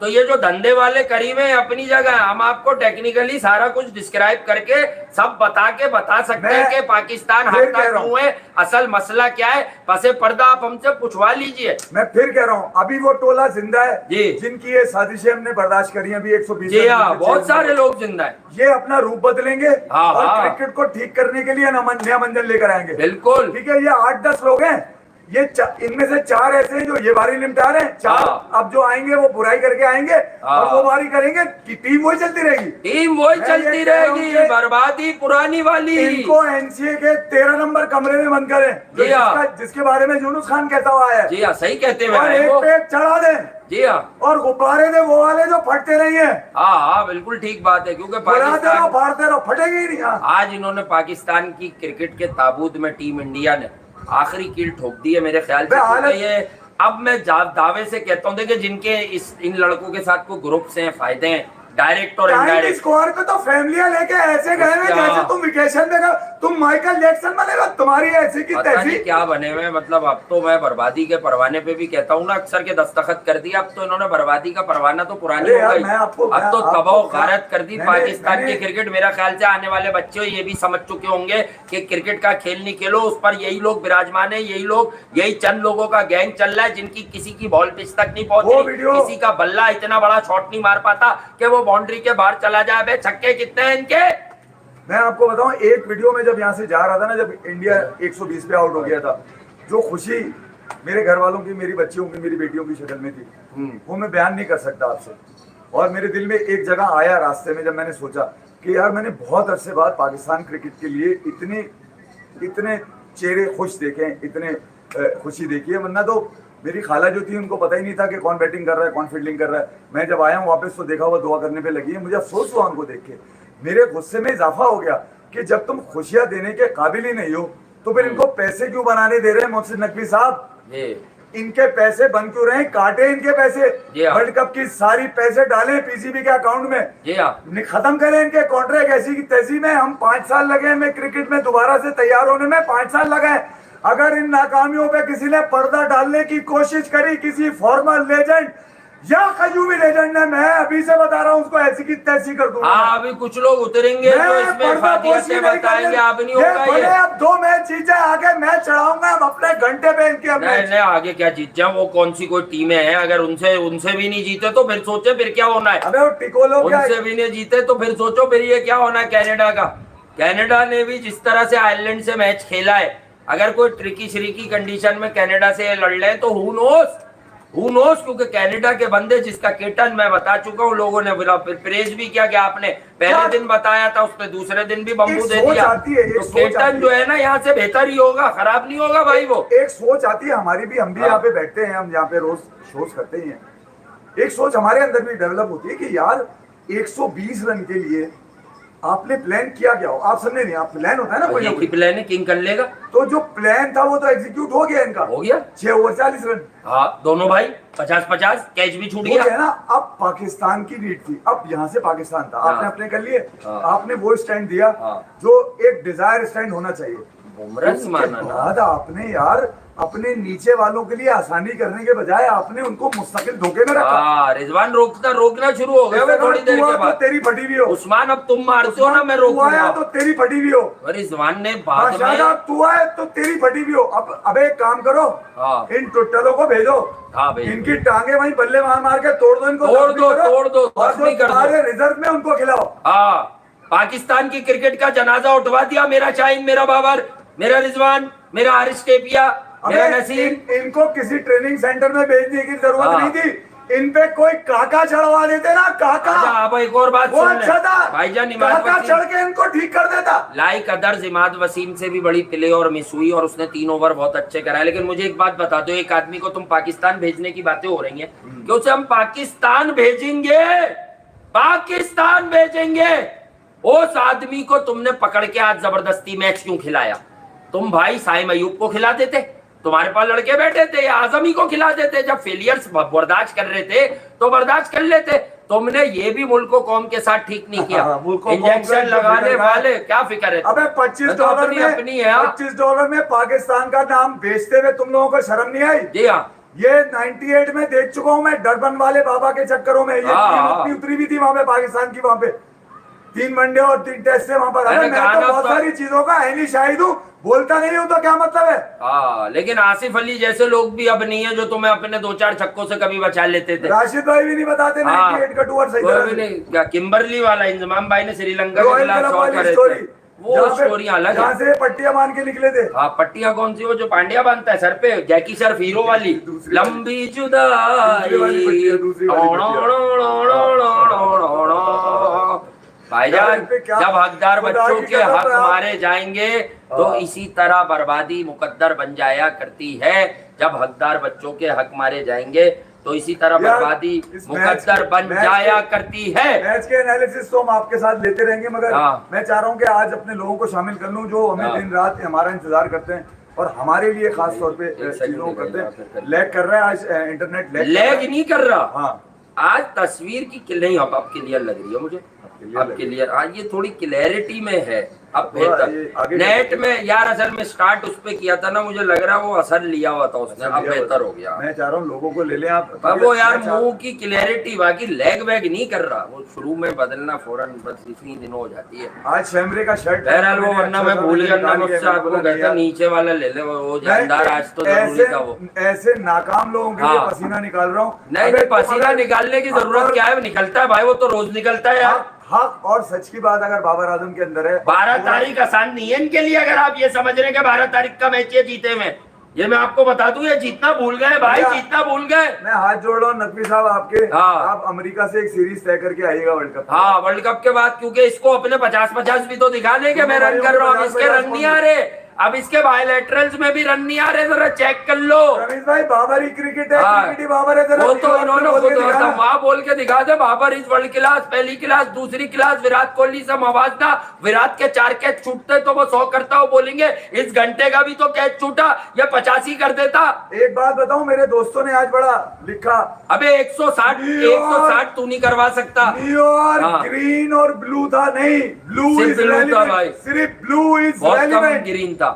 Speaker 1: तो ये जो धंधे वाले करीब हैं अपनी जगह, हम आपको टेक्निकली सारा कुछ डिस्क्राइब करके सब बता सकते हैं कि पाकिस्तान हारता क्यों है, असल मसला क्या है। पसे पर्दा आप हमसे पूछवा लीजिए।
Speaker 2: मैं फिर कह रहा हूँ, अभी वो टोला जिंदा है जी, जिनकी ये साजिशें हमने बर्दाश्त करी अभी 120।
Speaker 1: जी हाँ, बहुत सारे लोग जिंदा है।
Speaker 2: ये अपना रूप बदलेंगे और क्रिकेट को ठीक करने के लिए नया मंजर लेकर आएंगे।
Speaker 1: बिल्कुल
Speaker 2: ठीक है। ये 8-10 लोग हैं, ये इनमें से 4 ऐसे हैं जो ये बारी निपटा रहे हैं। 4 अब जो आएंगे वो बुराई करके आएंगे और वो बारी करेंगे कि टीम वही चलती रहेगी।
Speaker 1: बर्बादी पुरानी वाली।
Speaker 2: इनको एनसीए के 13 नंबर कमरे में बंद करें, जिसके बारे में यूनुस खान कहता हुआ है।
Speaker 1: जी हाँ, सही कहते हैं।
Speaker 2: और एक पे एक चढ़ा दें।
Speaker 1: जी हाँ,
Speaker 2: और गुब्बारे दे वो वाले जो फटते नहीं है।
Speaker 1: हाँ, बिल्कुल ठीक बात है, क्योंकि
Speaker 2: पाकिस्तान फाड़ते रहो, फटेंगे ही नहीं।
Speaker 1: आज इन्होंने पाकिस्तान की क्रिकेट के ताबूत में टीम इंडिया ने आखिरी कील ठोक दी है मेरे ख्याल से। ये अब मैं दावे से कहता हूँ, देखिए जिनके इन लड़कों के साथ कोई ग्रुप्स हैं, फायदे हैं डायरेक्ट और इनडायरेक्ट।
Speaker 2: स्कोर पे तो फैमिलियां लेके ऐसे गए हैं जैसे तुम वेकेशन पे गए, तुम माइकल जैक्सन बनेगा, तुम्हारी ऐसी की तैसी
Speaker 1: क्या बने हुए। मतलब अब तो मैं बर्बादी के परवाने पे भी कहता हूँ ना, अक्सर के दस्तखत कर दिया। अब तो इन्होंने बर्बादी का परवाना तो पुरानी हो गई, अब तो तबाह गारत कर दी पाकिस्तान की क्रिकेट। मेरा ख्याल से आने वाले बच्चे ये भी समझ चुके होंगे कि क्रिकेट का खेल नहीं खेलो, उस पर यही लोग विराजमान है, यही चंद लोगों का गैंग चल रहा है जिनकी किसी की बॉल पिच तक नहीं पहुंची, किसी का बल्ला इतना बड़ा शॉट नहीं मार पाता कि वो बाउंड्री के बाहर चला जाए। बे छक्के कितने हैं इनके।
Speaker 2: मैं आपको बताऊं, एक वीडियो में जब यहाँ से जा रहा था ना, जब इंडिया 120 पे आउट हो गया था, जो खुशी मेरे घर वालों की, मेरी बच्चियों की, मेरी बेटियों की शक्ल में थी, वो मैं बयान नहीं कर सकता आपसे। और मेरे दिल में एक जगह आया रास्ते में, जब मैंने सोचा कि यार मैंने बहुत अरसे बाद पाकिस्तान क्रिकेट के लिए इतने चेहरे खुश देखे, इतने खुशी देखी है। वरना तो मेरी खाला जो थी उनको पता ही नहीं था कि कौन बैटिंग कर रहा है, कौन फील्डिंग कर रहा है। मैं जब आया हूँ वापस तो देखा हुआ दुआ करने पे लगी है। मुझे अफसोस हुआ उनको देख के, मेरे गुस्से में इजाफा हो गया कि जब तुम खुशियां देने के काबिल ही नहीं हो तो फिर इनको पैसे क्यों बनाने दे रहे हैं मोहसिन नकवी साहब। इनके पैसे बन क्यों रहे हैं, काटे इनके पैसे। वर्ल्ड कप की सारी पैसे डाले पीसीबी के अकाउंट में, खत्म करें इनके कॉन्ट्रैक्ट। ऐसी की तैसी में हम 5 साल लगे में क्रिकेट में दोबारा से तैयार होने में, 5 साल लगे। अगर इन नाकामियों पे किसी ने पर्दा डालने की कोशिश करी, किसी फॉर्मर लेजेंड या खजूबी लेजेंड ने, मैं अभी से बता रहा हूँ उसको ऐसी की तैसी कर दूंगा।
Speaker 1: अभी कुछ लोग उतरेंगे जो इसमें फातिहतें बताएंगे, अब नहीं होगा ये।
Speaker 2: अब 2 मैच जीत जाए, आगे मैच चढ़ाऊंगा अब अपने घंटे पे इनके।
Speaker 1: नहीं आगे क्या जीत जाए, वो कौन सी कोई टीमें हैं, अगर उनसे भी नहीं जीते तो फिर सोचे फिर क्या होना है।
Speaker 2: अबे वो टिकोलो
Speaker 1: उनसे भी नहीं जीते तो फिर सोचो फिर ये क्या होना है। कैनेडा ने भी जिस तरह से आयरलैंड से मैच खेला है, अगर कोई ट्रिकी श्रिकी कंडीशन में कनाडा से लड़ ले तो हु नोस, क्योंकि कनाडा के बंदे, जिसका केटन मैं बता चुका हूँ, लोगों ने प्रेज भी किया कि आपने पहले दिन बताया था, उसने दूसरे दिन भी बम्बू दे दिया। तो केटन जो है ना यहाँ से बेहतर ही होगा, खराब नहीं होगा भाई। वो
Speaker 2: एक सोच आती है हमारी भी, हम भी यहाँ पे बैठते हैं, हम यहाँ पे रोज शोज करते ही हैं। एक सोच हमारे अंदर भी डेवलप होती है कि यार 120 रन के लिए आपने प्लान किया क्या हो। आप समझे नहीं, आप प्लान होता है ना कोई
Speaker 1: प्लान है, किंग कर लेगा।
Speaker 2: तो जो प्लान था वो तो एग्जीक्यूट हो गया इनका,
Speaker 1: हो गया
Speaker 2: 6 ओवर 40 रन।
Speaker 1: हाँ दोनों भाई 50-50, कैच भी छूट गया
Speaker 2: ना। अब पाकिस्तान की नीड थी, अब यहाँ से पाकिस्तान था, आपने अपने कर लिए, आपने वो स्टैंड दिया जो एक डिजायर स्टैंड होना चाहिए। बाद आपने यार अपने नीचे वालों के लिए आसानी करने के बजाय आपने उनको मुस्तकिल धोखे में रखा।
Speaker 1: रिजवान रोकना शुरू हो गया थोड़ी देर के बाद।
Speaker 2: तेरी फटी भी हो
Speaker 1: उस्मान, अब तुम मारते हो ना, मैं रोकूंगा
Speaker 2: तो तेरी फटी भी हो।
Speaker 1: रिजवान ने बाद में,
Speaker 2: तू आए तो तेरी फटी भी हो। अब एक काम करो, इन टुट्टलों को भेजो, इनकी टांगे वहीं बल्ले मार के तोड़ दो, इनको तोड़ दो और रिजर्व में उनको खिलाओ।
Speaker 1: पाकिस्तान की क्रिकेट का जनाजा उठवा दिया मेरा शाहीन, मेरा बाबर, मेरा रिजवान, मेरा हारिस टेपिया, मेरा नसीम।
Speaker 2: इनको किसी ट्रेनिंग सेंटर में भेजने की जरूरत नहीं थी, इन पे कोई काका चढ़वा देते ना, काका।
Speaker 1: आप एक और बात सुन
Speaker 2: अच्छा था
Speaker 1: भाईजान,
Speaker 2: काका चढ़ के इनको ठीक कर देता।
Speaker 1: लाइक अदर्स इमाद वसीम से भी बड़ी प्ले और मिस हुई और उसने 3 ओवर बहुत अच्छे कराए। लेकिन मुझे एक बात बता दो, एक आदमी को तुम पाकिस्तान भेजने की बातें हो रही हैं कि उसे हम पाकिस्तान भेजेंगे, उस आदमी को तुमने पकड़ के आज जबरदस्ती मैच क्यों खिलाया? तुम भाई साइम अयूब को खिला देते, तुम्हारे पास लड़के बैठे थे, या आजमी को खिला देते। जब फेलियर्स बर्दाश्त कर रहे थे तो बर्दाश्त कर लेते। तुमने ये भी मुल्क को कौम के साथ ठीक नहीं किया। इंजेक्शन लगाने वाले क्या फिक्र है?
Speaker 2: अबे $25 में पाकिस्तान का नाम बेचते हुए तुम लोगों को शर्म नहीं आई?
Speaker 1: जी हाँ,
Speaker 2: ये 98 में देख चुका हूँ मैं, डरबन वाले बाबा के चक्करों में। ये उतरी भी थी वहां पे पाकिस्तान की, वहां पे 3 वनडे और 3 टेस्ट से वहां पर। मैं तो बहुत सारी चीजों का ऐनी शाहिद हूँ, बोलता नहीं हूँ तो क्या मतलब है।
Speaker 1: लेकिन आसिफ अली जैसे लोग भी अब नहीं है जो तुम्हें अपने 2-4 छक्कों से कभी बचा लेते थे।
Speaker 2: राशिद भाई भी नहीं बताते। 98 का टूर सही तरह
Speaker 1: नहीं, क्या किम्बरली वाला इंजमाम भाई ने श्रीलंका के खिलाफ 100 करे थे, वो स्टोरी अलग है।
Speaker 2: जहाँ से पट्टियां बांध के निकले थे।
Speaker 1: पट्टियां कौन सी? वो जो पांड्या बांधता है सर पे, जैकी शर्फ हीरो वाली, लंबी जुदाई। भाईजान, जब हकदार बच्चों के हक मारे जाएंगे तो इसी तरह बर्बादी मुकद्दर बन जाया करती है। जब हकदार बच्चों के हक मारे जाएंगे तो इसी तरह बर्बादी मुकद्दर बन जाया करती है।
Speaker 2: मैच के एनालिसिस तो हम आपके साथ लेते रहेंगे, मगर मैं चाह रहा हूँ कि आज अपने लोगों को शामिल कर लूँ जो हमें दिन रात हमारा इंतजार करते हैं। और हमारे लिए खास तौर पे चीजों को करते हैं। लैग कर रहा है आज इंटरनेट,
Speaker 1: लैग नहीं कर रहा।
Speaker 2: हाँ
Speaker 1: आज तस्वीर की नहीं, अब क्लियर लग रही है मुझे, अब क्लियर। आज ये थोड़ी क्लैरिटी में है, अब बेहतर। नेट में यार असल में स्टार्ट उस पे किया था ना, मुझे लग रहा है वो असर लिया हुआ था उसने, अब बेहतर हो गया।
Speaker 2: मैं चाह रहा हूँ लोगों को ले लें आप,
Speaker 1: अब वो यार मुंह की क्लैरिटी, बाकी लैग वैग नहीं कर रहा वो, शुरू में बदलना फौरन बस इतनी दिन हो जाती है।
Speaker 2: आज शैमरे का शर्ट
Speaker 1: बहरहाल वो, वरना मैं भूल गया ना, मुझसे आपको कहता नीचे वाला ले ले, वो जानदार आज तो जरूरी था वो।
Speaker 2: ऐसे नाकाम लोगों के लिए पसीना निकाल रहा हूँ।
Speaker 1: नहीं, पसीना निकालने की जरूरत क्या है, निकलता है भाई, वो तो रोज निकलता है यार।
Speaker 2: हक और सच की बात अगर बाबर आजम के अंदर है।
Speaker 1: 12 तारीख आसान नहीं है इनके लिए, अगर आप ये समझ रहे हैं कि 12 तारीख का मैच ये जीते में, ये मैं आपको बता दूं, ये जीतना भूल गए भाई, जीतना भूल गए।
Speaker 2: मैं हाथ जोड़ रहा हूँ नकवी साहब आपके।
Speaker 1: हाँ।
Speaker 2: आप अमेरिका से एक सीरीज तय करके आइएगा वर्ल्ड कप।
Speaker 1: हाँ, वर्ल्ड कप के बाद, क्योंकि इसको अपने 50-50 भी तो दिखा देंगे मैं रन कर रहा हूँ। इसके रन नहीं आ रहे, अब इसके बायलैटरल्स में भी रन नहीं आ रहे, जरा चेक कर लो।
Speaker 2: रमेश भाई बाबर ही क्रिकेट है,
Speaker 1: हाँ।
Speaker 2: क्रिकेट ही बाबर है। जरा
Speaker 1: वो तो इन्होंने वहाँ बोल के दिखा दे, बाबर इज वर्ल्ड क्लास, पहली क्लास, दूसरी क्लास, विराट कोहली से मवाजना। विराट के 4 कैच छूटते तो वो 100 करता, वो बोलेंगे इस घंटे का भी तो कैच छूटा, ये 85 कर देता।
Speaker 2: एक बात बताऊं, मेरे दोस्तों ने आज बड़ा लिखा,
Speaker 1: अबे 160 तू नहीं करवा सकता।
Speaker 2: न्यूयॉर्क ग्रीन और ब्लू था, नहीं ब्लू
Speaker 1: सिर्फ
Speaker 2: इज
Speaker 1: ब्लू था
Speaker 2: रेलेवेंट,
Speaker 1: भाई।
Speaker 2: सिर्फ ब्लू इज
Speaker 1: बहुत कम
Speaker 2: रेलेवेंट।
Speaker 1: ग्रीन था।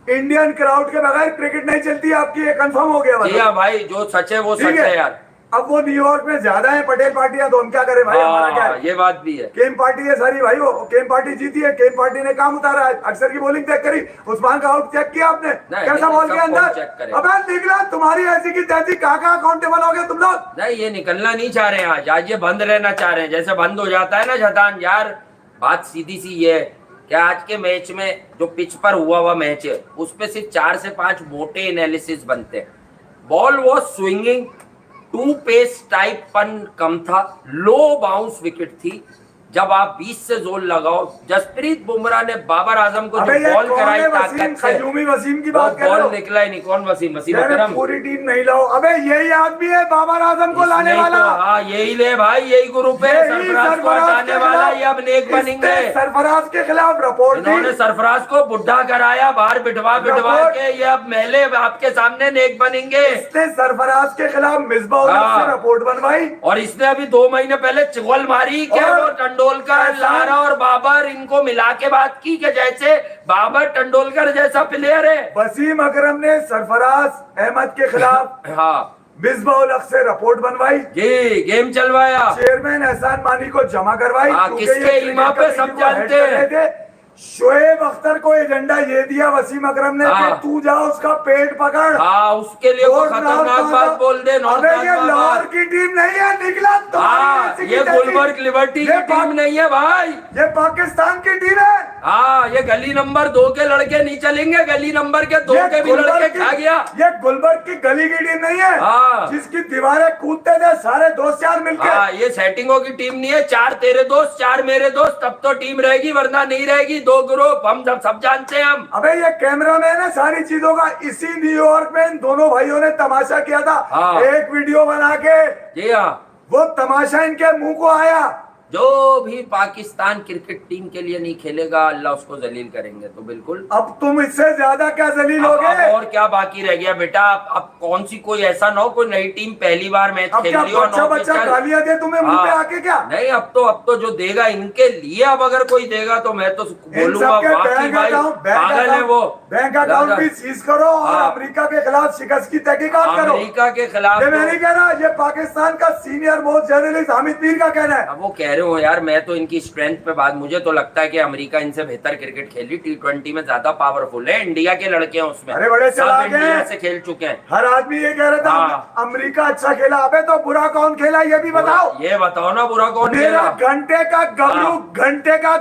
Speaker 2: इंडियन क्राउड के बगैर क्रिकेट नहीं चलती आपकी, ये कंफर्म हो गया।
Speaker 1: जी हाँ भाई, जो सच है वो सच है यार।
Speaker 2: अब वो न्यूयॉर्क में ज्यादा है पटेल पार्टियां, तो हम क्या करें भाई, हमारा क्या है?
Speaker 1: ये बात भी है।
Speaker 2: केम पार्टी है सारी भाई, वो केम पार्टी जीती है, केम पार्टी ने काम उतारा है। अक्सर की बॉलिंग चेक करी, उस्मान का आउट चेक किया आपने, कैसा बॉल के अंदर। अबे निकला, तुम्हारी ऐसी की तैसी, कहाँ अकाउंटेबल हो गए तुम लोग।
Speaker 1: नहीं, ये निकलना नहीं चाह रहे हैं आज ये बंद रहना चाह रहे हैं, जैसे बंद हो जाता है ना शैतान। यार बात सीधी सी ये है कि आज के मैच में जो पिच पर हुआ मैच है, उसपे सिर्फ 4 से 5 मोटे एनालिसिस बनते हैं। Ball was swinging, 2 pace type पन कम था, लो बाउंस विकेट थी। जब आप 20 से जोर लगाओ, जसप्रीत बुमराह ने बाबर आजम को जो बॉल कराई ताकत से,
Speaker 2: वसीम की बात कर रहे हो?
Speaker 1: बॉल निकला ही नहीं। कौन वसीम? वसीम अकरम।
Speaker 2: पूरी टीम नहीं लाओ। अबे यही आदमी है बाबर आजम को लाने वाला।
Speaker 1: हाँ यही ले भाई, यही ग्रुप है। सरफराज को हटाने वाला, ये अब नेक बनेंगे।
Speaker 2: सरफराज के खिलाफ रिपोर्ट,
Speaker 1: इन्होंने सरफराज को बुढ़ा कराया, बाहर बिठवा के, ये अब मैले आपके सामने नेक बनेंगे।
Speaker 2: इसने सरफराज के खिलाफ मिसबाह से रिपोर्ट बनवाई,
Speaker 1: और इसने अभी 2 महीने पहले चुगल मारी कि वो टंडोलकर, लारा और बाबर इनको मिला के बात की कि जैसे बाबर टंडोलकर जैसा प्लेयर है।
Speaker 2: वसीम अकरम ने सरफराज अहमद के खिलाफ
Speaker 1: हाँ
Speaker 2: मिसबाह से रिपोर्ट बनवाई,
Speaker 1: जी गेम चलवाया,
Speaker 2: चेयरमैन एहसान मानी को जमा करवाई।
Speaker 1: किसके ईमा पे सब जानते हैं।
Speaker 2: शोएब अख्तर को एजेंडा ये दिया वसीम अकरम ने कि तू जा उसका पेट पकड़।
Speaker 1: हाँ, उसके लिए वो खतरनाक बात बोल दे।
Speaker 2: ये लाहौर की टीम नहीं है, निकला तो।
Speaker 1: हाँ, ये गुलबर्ग लिबर्टी की टीम नहीं है भाई,
Speaker 2: ये पाकिस्तान की टीम है।
Speaker 1: हाँ, ये गली नंबर 2 के लड़के नहीं चलेंगे, गली नंबर के 2 के भी लड़के खा गया।
Speaker 2: ये गुलबर्ग की गली की टीम नहीं है।
Speaker 1: हाँ,
Speaker 2: जिसकी दीवारें कूदते थे सारे दोस्त यार मिलकर।
Speaker 1: हाँ, ये सेटिंगों की टीम नहीं है। 4 तेरे दोस्त, 4 मेरे दोस्त, तब तो टीम रहेगी, वरना नहीं रहेगी। 2 ग्रुप, हम सब जानते हैं हम।
Speaker 2: अबे ये कैमरा मैन है सारी चीजों का। इसी न्यूयॉर्क में इन दोनों भाइयों ने तमाशा किया था।
Speaker 1: हाँ।
Speaker 2: एक वीडियो बना के,
Speaker 1: जी हाँ,
Speaker 2: वो तमाशा इनके मुंह को आया।
Speaker 1: जो भी पाकिस्तान क्रिकेट टीम के लिए नहीं खेलेगा, अल्लाह उसको जलील करेंगे। तो बिल्कुल,
Speaker 2: अब तुम इससे ज्यादा क्या जलील हो गए?
Speaker 1: और क्या बाकी रह गया बेटा? अब कौन सी कोई ऐसा ना हो, कोई नई टीम पहली बार मैच खेल रही हो,
Speaker 2: बच्चा गालियां दे तुम्हें मुंह पे आके क्या?
Speaker 1: नहीं, अब तो जो देगा इनके लिए, अब अगर कोई देगा तो मैं तो बोलूंगा वाकई भाई पागल है वो।
Speaker 2: बैंक अकाउंट भी सीज करो और अमेरिका के खिलाफ शिकस्त की तहकीकात करो।
Speaker 1: अमेरिका के खिलाफ
Speaker 2: मैं नहीं कह रहा, ये पाकिस्तान का senior most journalist Hamid Mir का कहना है।
Speaker 1: अब वो कह रहे हो यार, मैं तो इनकी स्ट्रेंथ पे बात, मुझे तो लगता है कि अमेरिका इनसे बेहतर क्रिकेट खेली, T20 में ज्यादा पावरफुल है। इंडिया के लड़के हैं उसमें,
Speaker 2: अरे बड़े चलाक हैं,
Speaker 1: इंडिया से खेल चुके हैं।
Speaker 2: हर आदमी ये कह रहा था अमेरिका अच्छा खेला। अबे तो बुरा कौन खेला ये भी बताओ।
Speaker 1: ये बताओ ना, बुरा कौन खेला?
Speaker 2: घंटे का गबरू, घंटे का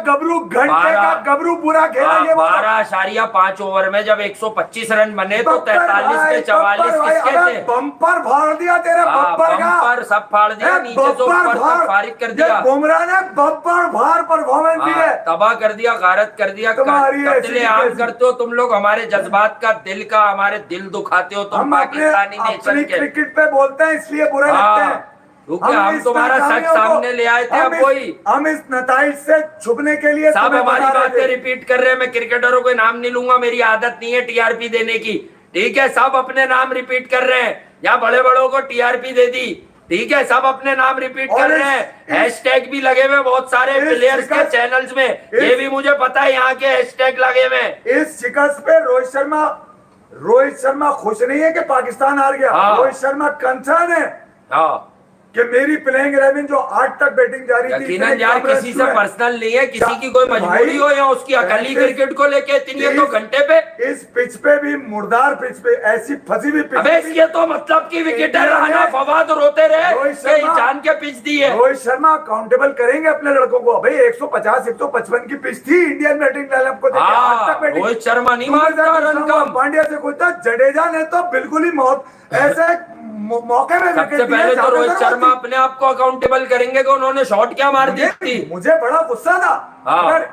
Speaker 2: गबरू बुरा खेला ये।
Speaker 1: 12.5 ओवर में जब 125 रन बने तो 43 पे 44 किसके थे?
Speaker 2: बम्पर फाड़ दिया तेरे बम्पर का,
Speaker 1: बम्पर सब फाड़ दिया, नीचे से ऊपर तक फारिग कर दिया।
Speaker 2: बुमराह ने बम्पर भार परफॉर्मेंस दी है,
Speaker 1: तबाह कर दिया, गारत कर दिया। कत्ले-आम करते हो तुम लोग, हमारे जज्बात का, दिल का, हमारे दिल दुखाते हो तुम पाकिस्तानी नेशन के।
Speaker 2: क्रिकेट पे बोलते हैं इसलिए बुरा लगता है।
Speaker 1: क्योंकि हम तुम्हारा सच सामने ले आए थे। अब वही
Speaker 2: हम इस नताइज से छुपने के लिए
Speaker 1: सब हमारी बातें रिपीट कर रहे हैं। मैं क्रिकेटरों के नाम नहीं लूंगा, मेरी आदत नहीं है टीआरपी देने की, ठीक है। सब अपने नाम रिपीट कर रहे हैं, यहाँ बड़े बड़ों को टीआरपी दे दी, ठीक है। सब अपने नाम रिपीट कर रहे हैं, हैशटैग भी लगे हुए बहुत सारे प्लेयर्स के चैनल्स में, ये भी मुझे पता है यहाँ के हैशटैग लगे हुए।
Speaker 2: इस शिकस्त पे रोहित शर्मा खुश नहीं है कि पाकिस्तान हार गया। रोहित शर्मा कंसर्न है कि मेरी प्लेइंग 11 जो 8 तक बैटिंग जारी थी,
Speaker 1: यकीनन यार किसी से पर्सनल नहीं है, किसी की कोई मजबूरी हो या उसकी अकली क्रिकेट को लेके इतनी है तो घंटे पे
Speaker 2: इस पिच पे भी मुर्दार पिच पे ऐसी फंसी हुई पिच,
Speaker 1: अबे ये तो मतलब की विकेटर राना फवाद रोते रहे जान के पिच दी है।
Speaker 2: रोहित शर्मा अकाउंटेबल करेंगे अपने लड़कों को। भाई 150 155 की पिच थी इंडियन बैटिंग लाइनअप को,
Speaker 1: रोहित शर्मा नहीं मारता रन का,
Speaker 2: पांड्या से कोई जडेजा ने तो बिल्कुल ही मौत ऐसे मौके में
Speaker 1: सबसे पहले तो रोहित शर्मा अपने आप को अकाउंटेबल करेंगे कि उन्होंने शॉट क्या मार दी थी।
Speaker 2: मुझे बड़ा गुस्सा था, अगर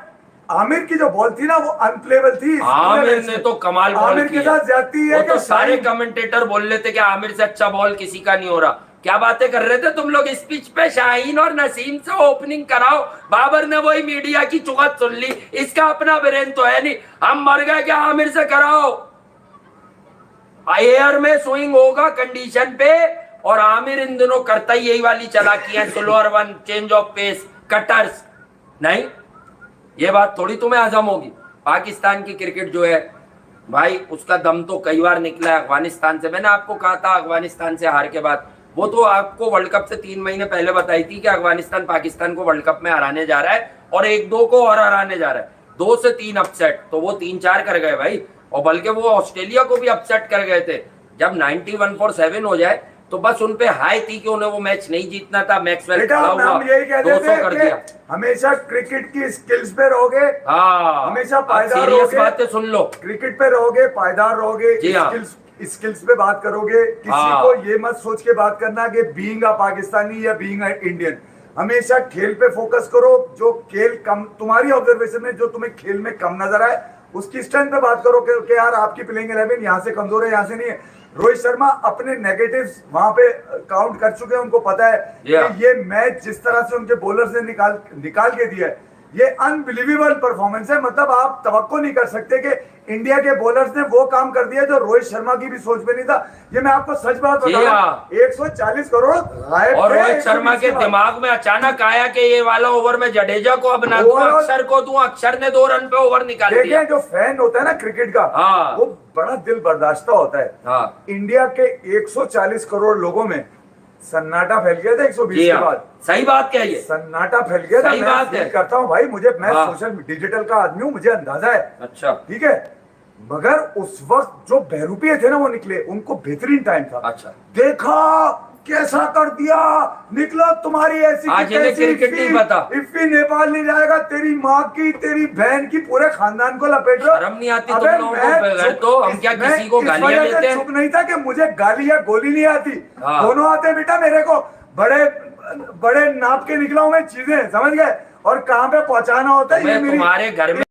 Speaker 2: आमिर की जो बॉल थी ना वो अनप्लेबल थी।
Speaker 1: आमिर ने तो कमाल बॉल
Speaker 2: आमिर के साथ ज्यादती है,
Speaker 1: वो तो सारे कमेंटेटर बोल रहे थे कि आमिर से अच्छा बॉल किसी का नहीं हो रहा। क्या बातें कर रहे थे तुम लोग इस पिच पे? शाहीन और नसीम से ओपनिंग कराओ, बाबर ने वही मीडिया की चुगत सुन ली, इसका अपना ब्रेन तो है नहीं। हम मर गए क्या? आमिर से कराओ, एयर में स्विंग होगा कंडीशन पे, और आमिर इन दिनों करता ही यही वाली चालाकियां, slower one, change of pace, cutters. नहीं, ये बात थोड़ी तुम्हें हजम होगी। पाकिस्तान की क्रिकेट जो है भाई, उसका दम तो कई बार निकला है अफगानिस्तान से। मैंने आपको कहा था अफगानिस्तान से हार के बाद, वो तो आपको वर्ल्ड कप से 3 महीने पहले बताई थी कि अफगानिस्तान पाकिस्तान को वर्ल्ड कप में हराने जा रहा है, और 1-2 को और हराने जा रहा है। 2 से 3 अपसेट, तो वो 3-4 कर गए भाई, और बल्कि वो ऑस्ट्रेलिया को भी अपसेट कर गए थे। जब 91 for 7 हो जाए तो बस उनपे हाई थी कि उन्हें वो मैच नहीं जीतना था। मैक्सवेल खड़ा हुआ, 200 कर दिया।
Speaker 2: हमेशा क्रिकेट की स्किल्स पे रहोगे, हमेशा पायदार
Speaker 1: सीरियस बातें सुन लो,
Speaker 2: क्रिकेट पे रहोगे, पायदार रहोगे, स्किल्स पे बात करोगे। किसी को ये मत सोच के बात करना कि बीइंग अ पाकिस्तानी या बीइंग अ इंडियन। हमेशा खेल पे फोकस करो, जो खेल कम तुम्हारी ऑब्जर्वेशन में जो तुम्हें खेल में कम नजर आए उसकी स्ट्रेंथ पे बात करो कि यार आपकी प्लेइंग 11 यहाँ से कमजोर है, यहाँ से नहीं है। रोहित शर्मा अपने नेगेटिव्स वहां पे काउंट कर चुके हैं, उनको पता है कि ये मैच जिस तरह से उनके बॉलर ने निकाल के दिया है, ये अनबिलीवेबल परफॉर्मेंस है। मतलब आप तवक्को नहीं कर सकते कि इंडिया के बॉलर्स ने वो काम कर दिया जो रोहित शर्मा की भी सोच में नहीं था। ये मैं आपको सच बात बता रहा हूं, 140 करोड़
Speaker 1: और रोहित शर्मा के दिमाग में अचानक आया कि ये वाला ओवर में जडेजा को अब ना दूं, अक्षर को दूं। अक्षर ने 2 रन पे ओवर निकाल दिया।
Speaker 2: जो फैन होता है ना क्रिकेट का, वो बड़ा दिल बर्दाश्ता होता है। इंडिया के 140 करोड़ लोगों में सन्नाटा फैल गया था 120 के बाद।
Speaker 1: सही बात क्या है,
Speaker 2: सन्नाटा फैल गया था।
Speaker 1: सही बात है,
Speaker 2: करता हूँ भाई, मैं सोशल डिजिटल का आदमी हूँ, मुझे अंदाजा है।
Speaker 1: अच्छा, ठीक है।
Speaker 2: मगर उस वक्त जो बहरूपिये थे ना वो निकले, उनको बेहतरीन टाइम था।
Speaker 1: अच्छा,
Speaker 2: देखा कैसा कर दिया, निकलो तुम्हारी ऐसी
Speaker 1: क्रिकेट नहीं पता,
Speaker 2: इफ्फी नेपाल नहीं जाएगा, तेरी माँ की, तेरी बहन की, पूरे खानदान को लपेट लो।
Speaker 1: शर्म नहीं आती तुम लोगों को? तो हम क्या किसी को गालियां देते हैं?
Speaker 2: चुप नहीं था कि मुझे गाली या गोली नहीं आती, दोनों आते बेटा मेरे को। बड़े बड़े नाप के निकला हूं मैं चीजें, समझ गए, और कहाँ पे पहुंचाना होता है
Speaker 1: तुम्हारे घर में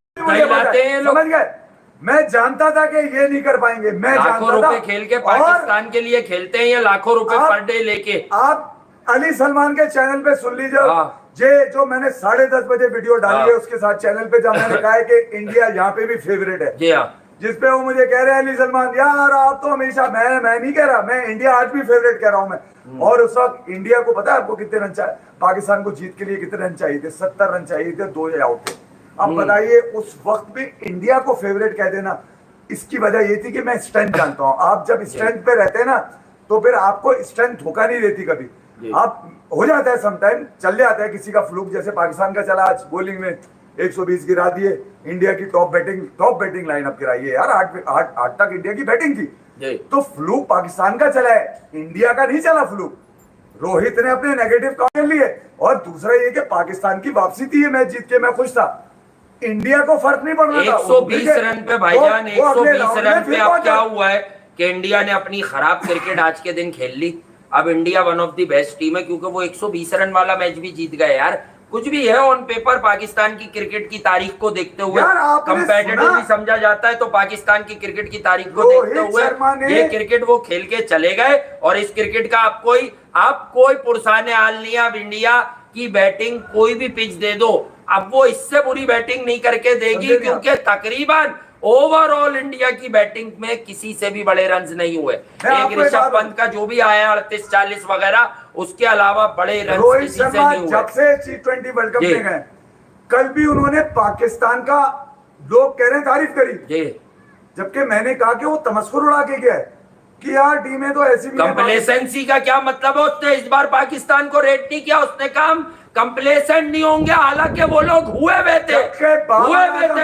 Speaker 1: समझ
Speaker 2: गए। मैं जानता था कि ये नहीं कर पाएंगे। मैं
Speaker 1: लाखों रुपए खेल के पाकिस्तान के लिए खेलते हैं, ये लाखों रुपए पर डे लेके।
Speaker 2: आप अली सलमान के चैनल पे सुन लीजिए, जो मैंने 10:30 बजे वीडियो डाली है उसके साथ चैनल पे, जब मैंने कहा है कि इंडिया यहाँ पे भी फेवरेट है, जिसपे वो मुझे कह रहे हैं अली सलमान यार आप तो हमेशा, मैं नहीं कह रहा, मैं इंडिया आज भी फेवरेट कह रहा हूँ मैं। और उस वक्त इंडिया को पता है आपको कितने रन चाहिए, पाकिस्तान को जीत के लिए कितने रन चाहिए थे? 70 रन चाहिए थे, 2 आउट थे। अब बताइए उस वक्त भी इंडिया को फेवरेट कह देना, इसकी वजह ये थी कि मैं स्ट्रेंथ जानता हूं। आप जब स्ट्रेंथ पे रहते हैं ना तो फिर आपको स्ट्रेंथ धोखा नहीं देती कभी। आप हो जाता है समटाइम, चल जाता है किसी का फ्लूक, जैसे पाकिस्तान का चला आज बॉलिंग में 120 गिरा दिए, इंडिया की टॉप बैटिंग लाइनअप गिराई है यार, 8 तक इंडिया की बैटिंग थी। तो फ्लूक पाकिस्तान का चला है, इंडिया का नहीं चला फ्लूक। रोहित ने अपने नेगेटिव काम लिए, और दूसरा ये कि पाकिस्तान की वापसी थी, ये मैच जीत के मैं खुश था, इंडिया को फर्क नहीं पड़ रहा था।
Speaker 1: 120 रन पे भाईजान, 120 रन पे अब क्या हुआ है कि इंडिया ने अपनी खराब क्रिकेट आज के दिन खेल ली। अब India one of the best team है, क्योंकि वो 120 रन वाला मैच भी जीत गए यार। कुछ भी है ऑन पेपर पाकिस्तान की क्रिकेट की तारीख को देखते हुए,
Speaker 2: यार, आपने
Speaker 1: कंपेटिटिव भी समझा जाता है, तो पाकिस्तान की क्रिकेट की तारीख को देखते हुए ये क्रिकेट वो खेल के चले गए। और इस क्रिकेट का आप कोई पुरसाने हाल नहीं, आप इंडिया की बैटिंग कोई भी पिच दे दो, अब वो इससे बुरी बैटिंग नहीं करके देगी, क्योंकि तकरीबन ओवरऑल इंडिया की बैटिंग में किसी से भी बड़े रन्स नहीं हुए। एक ऋषभ पंत का जो भी आया 38-40 वगैरह, उसके अलावा बड़े रन
Speaker 2: रोहित
Speaker 1: किसी से
Speaker 2: शर्मा
Speaker 1: नहीं हुए।
Speaker 2: जब से T20 वर्ल्ड कप में गए, कल भी उन्होंने पाकिस्तान का लोग कह रहे हैं तारीफ करी, जबकि मैंने कहा कि वो तमस्कुर उड़ा के गया कि यार टीमें तो ऐसी भी
Speaker 1: कंप्लेसेंसी का क्या मतलब है? उसने इस बार पाकिस्तान को रेट नहीं किया, उसने कहा कंप्लेसेंट नहीं होंगे, हालांकि वो लोग हुए हुए थे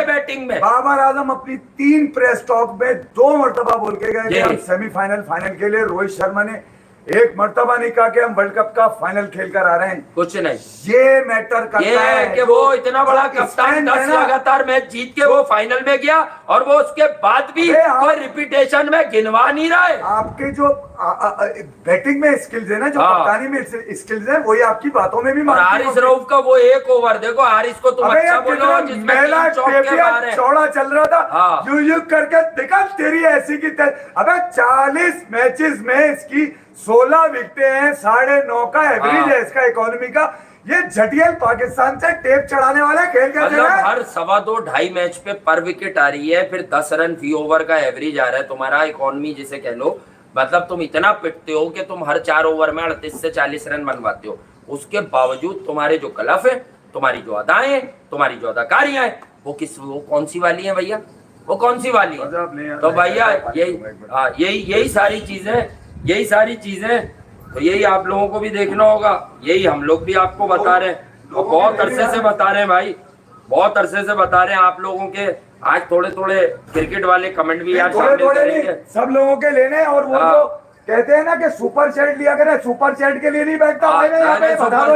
Speaker 1: बैटिंग में।
Speaker 2: बाबर आजम अपनी 3 प्रेस टॉक में 2 मरतबा बोल के गए कि हम सेमीफाइनल फाइनल के लिए, रोहित शर्मा ने एक मरतबा नहीं कहा कि हम वर्ल्ड कप का फाइनल खेल कर आ रहे हैं।
Speaker 1: कुछ नहीं,
Speaker 2: ये मैटर करता है
Speaker 1: कि वो इतना बड़ा कप्तान 10 लगातार मैच जीत के वो फाइनल में गया, और वो उसके बाद भी कोई रिपीटेशन में गिनवा नहीं रहा है।
Speaker 2: आपके जो बैटिंग में स्किल्स है ना, जो कप्तानी में स्किल्स है, वही आपकी बातों में भी।
Speaker 1: हारिस रऊफ का वो एक ओवर देखो, हारिस को तुम अच्छा बोलो, जिसमें
Speaker 2: चौड़ा चल रहा था, यू करके देखा तेरी ऐसी की अबे 40 मैचेस में इसकी 16 विकेटें हैं, 9.5 का एवरेज है इसका इकोनॉमी का। ये झटियल पाकिस्तान से टेप चढ़ाने वाला खेल के
Speaker 1: हर 2.25 मैच पे पर विकेट आ रही है, फिर 10 रन फी ओवर का एवरेज आ रहा है तुम्हारा इकोनॉमी जिसे कह लो। मतलब तुम इतना पिटते हो कि तुम हर 4 ओवर में 38 से 40 रन बनवाते हो, उसके बावजूद तुम्हारे जो कलफ है, तुम्हारी जो अदाएं हैं, तुम्हारी जो अदाकारियां हैं, वो कौन सी वाली है भैया? वो कौन सी वाली है? तो भैया यही सारी चीजें तो यही आप लोगों को भी देखना होगा, यही हम लोग भी आपको बता रहे हैं, और बहुत अरसे से बता रहे हैं भाई, बहुत अरसे से बता रहे हैं आप लोगों के। आज थोड़े क्रिकेट वाले कमेंट भी यार
Speaker 2: थोड़े सब लोगों के लेने, और वो जो कहते हैं ना कि सुपर चैट लिया करे, सुपर चैट के लिए नहीं बैठता भाई, मैं यहाँ पे बता दो,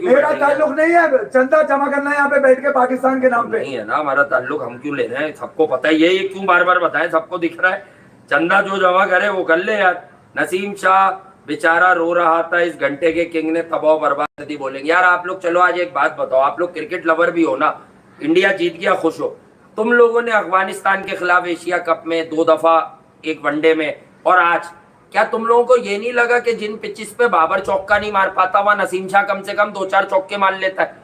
Speaker 2: मेरा ताल्लुक नहीं है चंदा जमा करना यहाँ पे बैठ के पाकिस्तान के नाम पे
Speaker 1: नहीं है ना हमारा ताल्लुक, हम क्यों ले रहे हैं? सबको पता है, ये क्यों बार बार बताएं, सबको दिख रहा है, चंदा जो जमा करे वो कर ले यार। नसीम शाह बेचारा रो रहा था, इस घंटे के किंग ने तबाह बर्बाद कर दी। बोलेंगे यार आप लोग, चलो आज एक बात बताओ, आप लोग क्रिकेट लवर भी हो ना, इंडिया जीत गया खुश हो, तुम लोगों ने अफगानिस्तान के खिलाफ एशिया कप में 2 दफा एक वनडे में, और आज क्या तुम लोगों को ये नहीं लगा कि जिन पिचिस पे बाबर चौका नहीं मार पाता वहां नसीम शाह कम से कम 2-4 चौके मार लेता है?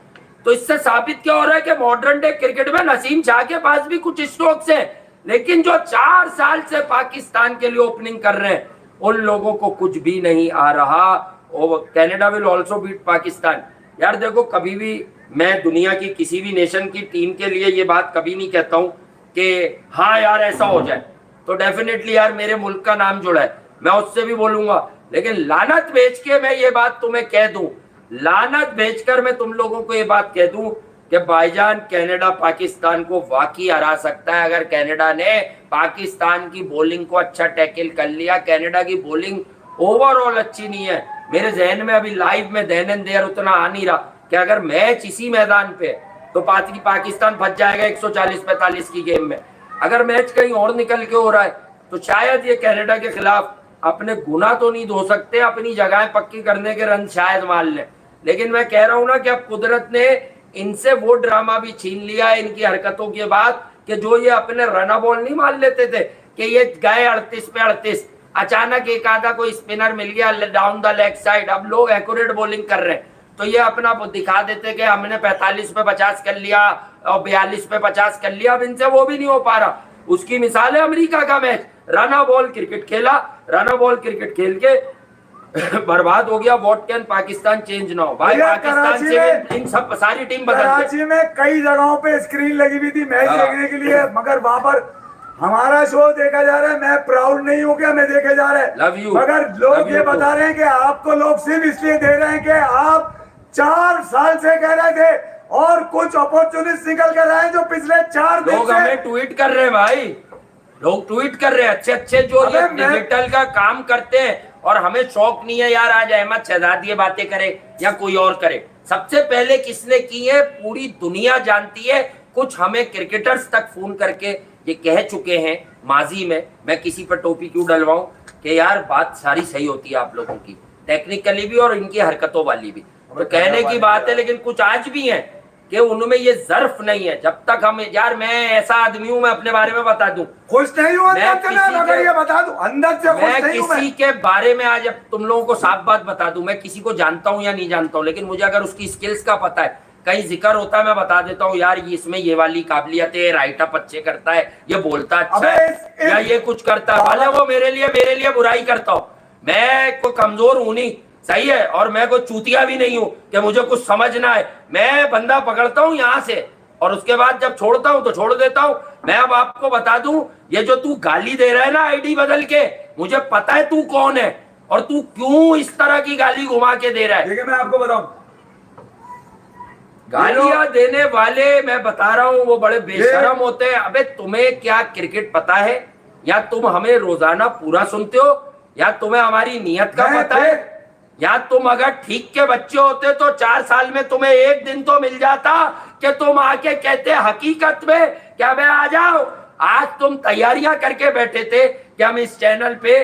Speaker 1: तो इससे साबित क्या हो रहा है कि मॉडर्न डे क्रिकेट में नसीम शाह के पास भी कुछ स्ट्रोक्स हैं, लेकिन जो 4 साल से पाकिस्तान के लिए ओपनिंग कर रहे हैं उन लोगों को कुछ भी नहीं आ रहा। और Canada will also beat Pakistan. यार देखो, कभी भी मैं दुनिया की किसी भी नेशन की टीम के लिए ये बात कभी नहीं कहता हूं कि हाँ यार ऐसा हो जाए, तो डेफिनेटली यार मेरे मुल्क का नाम जुड़ा है, मैं उससे भी बोलूंगा, लेकिन लानत बेच के मैं ये बात तुम्हें कह दूं, लानत बेचकर मैं तुम लोगों को ये बात कह दूं कि भाईजान कनाडा पाकिस्तान को वाकई हरा सकता है अगर कनाडा ने पाकिस्तान की बॉलिंग को अच्छा टैकल कर लिया। कनाडा की बॉलिंग ओवरऑल अच्छी नहीं है, मेरे जहन में अभी लाइव में देन एंड देयर उतना आ नहीं रहा कि अगर मैच इसी मैदान पे तो पाकिस्तान फंस जाएगा 140-45 की गेम में। अगर मैच कहीं और निकल के हो रहा है तो शायद ये कनाडा के खिलाफ अपने गुना तो नहीं धो सकते, अपनी जगह पक्की करने के रन शायद मान ले, लेकिन मैं कह रहा हूं ना कि अब कुदरत ने इनसे वो ड्रामा भी छीन लिया है इनकी हरकतों के बाद कि जो ये अपने रन बॉल नहीं मान लेते थे कि ये गए 38 पे 38, अचानक एक आधा कोई स्पिनर मिल गया डाउन द लेग साइड, अब लोग एक्यूरेट बॉलिंग कर रहे हैं तो ये अपना दिखा देते कि हमने 45 पे 50 कर लिया और 42 पे 50 कर लिया, अब इनसे वो भी नहीं हो पा रहा। उसकी मिसाल है अमेरिका का मैच, रन बॉल क्रिकेट खेला, रन बॉल क्रिकेट खेल के बर्बाद हो गया। What can Pakistan change now? भाई पाकिस्तान से इन सब सारी टीम बदल,
Speaker 2: कराची में कई जगहों पे स्क्रीन लगी हुई थी मैच देखने के लिए, मगर वहां पर हमारा शो देखा जा रहा है। मैं प्राउड नहीं हूँ कि हमें देखे जा रहे हैं, मगर लोग ये बता रहे हैं कि आपको लोग सिर्फ इसलिए दे रहे हैं कि आप 4 साल से कह रहे थे और कुछ अपॉर्चुनिटी निकल कर रहे हैं जो पिछले 4 दिन
Speaker 1: लोग हमें ट्वीट कर रहे हैं भाई, लोग ट्वीट कर रहे हैं अच्छे जो ये डिजिटल का काम करते हैं, और हमें शौक नहीं है यार आज अहमद शहजादी ये बातें करे या कोई और करे। सबसे पहले किसने की है पूरी दुनिया जानती है, कुछ हमें क्रिकेटर्स तक फोन करके ये कह चुके हैं माजी में, मैं किसी पर टोपी क्यों डलवाऊं कि यार बात सारी सही होती है आप लोगों की, टेक्निकली भी और इनकी हरकतों वाली भी। तो कहने की बात है, लेकिन कुछ आज भी है कि उनमें ये जर्फ नहीं है। जब तक हम, यार मैं ऐसा आदमी हूं, मैं अपने बारे में बता दूं,
Speaker 2: खुश नहीं हूं
Speaker 1: मैं
Speaker 2: अंदर से, अगर ये बता दूं अंदर से खुश
Speaker 1: मैं
Speaker 2: नहीं हूं।
Speaker 1: किसी के बारे में आज अब तुम लोगों को साफ बात बता दूं, मैं किसी को जानता हूं या नहीं जानता हूं, लेकिन मुझे अगर उसकी स्किल्स का पता है, कहीं जिक्र होता है, मैं बता देता हूँ यार इसमें ये वाली काबिलियत है, राइट अप अच्छे करता है, ये बोलता अच्छा है, या ये कुछ करता है, भले वो मेरे लिए बुराई करता हो, मैं कोई कमजोर हूं नहीं, सही है, और मैं कोई चूतिया भी नहीं हूं कि मुझे कुछ समझना है। मैं बंदा पकड़ता हूं यहां से और उसके बाद जब छोड़ता हूं तो छोड़ देता हूं। मैं अब आपको बता दूं, ये जो तू गाली दे रहा है ना आईडी बदल के, मुझे पता है तू कौन है और तू क्यों इस तरह की गाली घुमा के दे रहा है।
Speaker 2: देखिए मैं आपको बताऊं,
Speaker 1: गालियां देने वाले मैं बता रहा हूं वो बड़े बेशरम होते हैं। अबे तुम्हें क्या क्रिकेट पता है, या तुम हमें रोजाना पूरा सुनते हो, या तुम्हें हमारी नियत का पता है, या तुम अगर ठीक के बच्चे होते तो 4 साल में तुम्हें एक दिन तो मिल जाता कि तुम आके कहते हकीकत में क्या मैं आ जाओ। आज तुम तैयारियां करके बैठे थे कि हम इस चैनल पे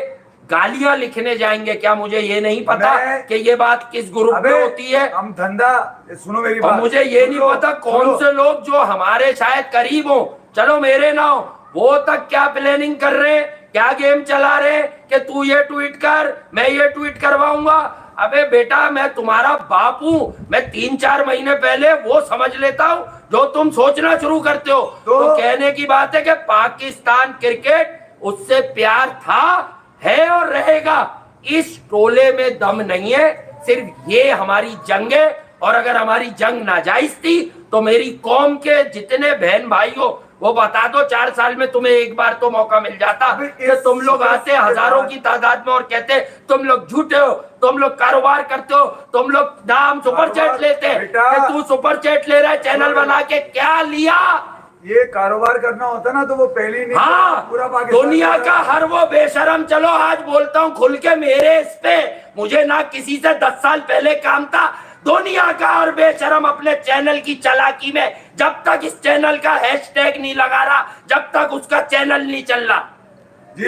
Speaker 1: गालियां लिखने जाएंगे, क्या मुझे ये नहीं पता कि ये बात किस ग्रुप में होती है।
Speaker 2: हम धंधा, सुनो मेरी बात,
Speaker 1: और मुझे ये नहीं पता कौन से लोग जो हमारे शायद करीब हो, चलो मेरे ना हो, वो तक क्या प्लानिंग कर रहे हैं, क्या गेम चला रहे हैं कि तू ये ट्वीट कर, मैं ये ट्वीट करवाऊंगा। अबे बेटा मैं तुम्हारा बाप हूं, मैं 3-4 महीने पहले वो समझ लेता हूं जो तुम सोचना शुरू करते हो। तो कहने की बात है कि पाकिस्तान क्रिकेट उससे प्यार था, है और रहेगा। इस टोले में दम नहीं है, सिर्फ ये हमारी जंग है, और अगर हमारी जंग नाजायज थी तो मेरी कौम के जितने बहन भाई हो वो बता दो, 4 साल में तुम्हें एक बार तो मौका मिल जाता कि तुम लोग आते हजारों की तादाद में और कहते तुम लोग झूठे हो, तुम लोग कारोबार करते हो, तुम लोग नाम सुपर चैट लेते कि तू सुपर चैट ले रहा है चैनल बना के, क्या लिया।
Speaker 2: ये कारोबार करना होता ना तो वो पहले नहीं,
Speaker 1: हाँ,
Speaker 2: पूरा पाकिस्तान
Speaker 1: दुनिया का हर वो बेशरम, चलो आज बोलता हूँ खुल के, मेरे इस पे मुझे ना किसी से 10 साल पहले काम था, दुनिया का हर बेशरम अपने चैनल की चालाकी में, जब तक इस चैनल का हैशटैग नहीं लगा रहा, जब तक उसका चैनल नहीं चल रहा,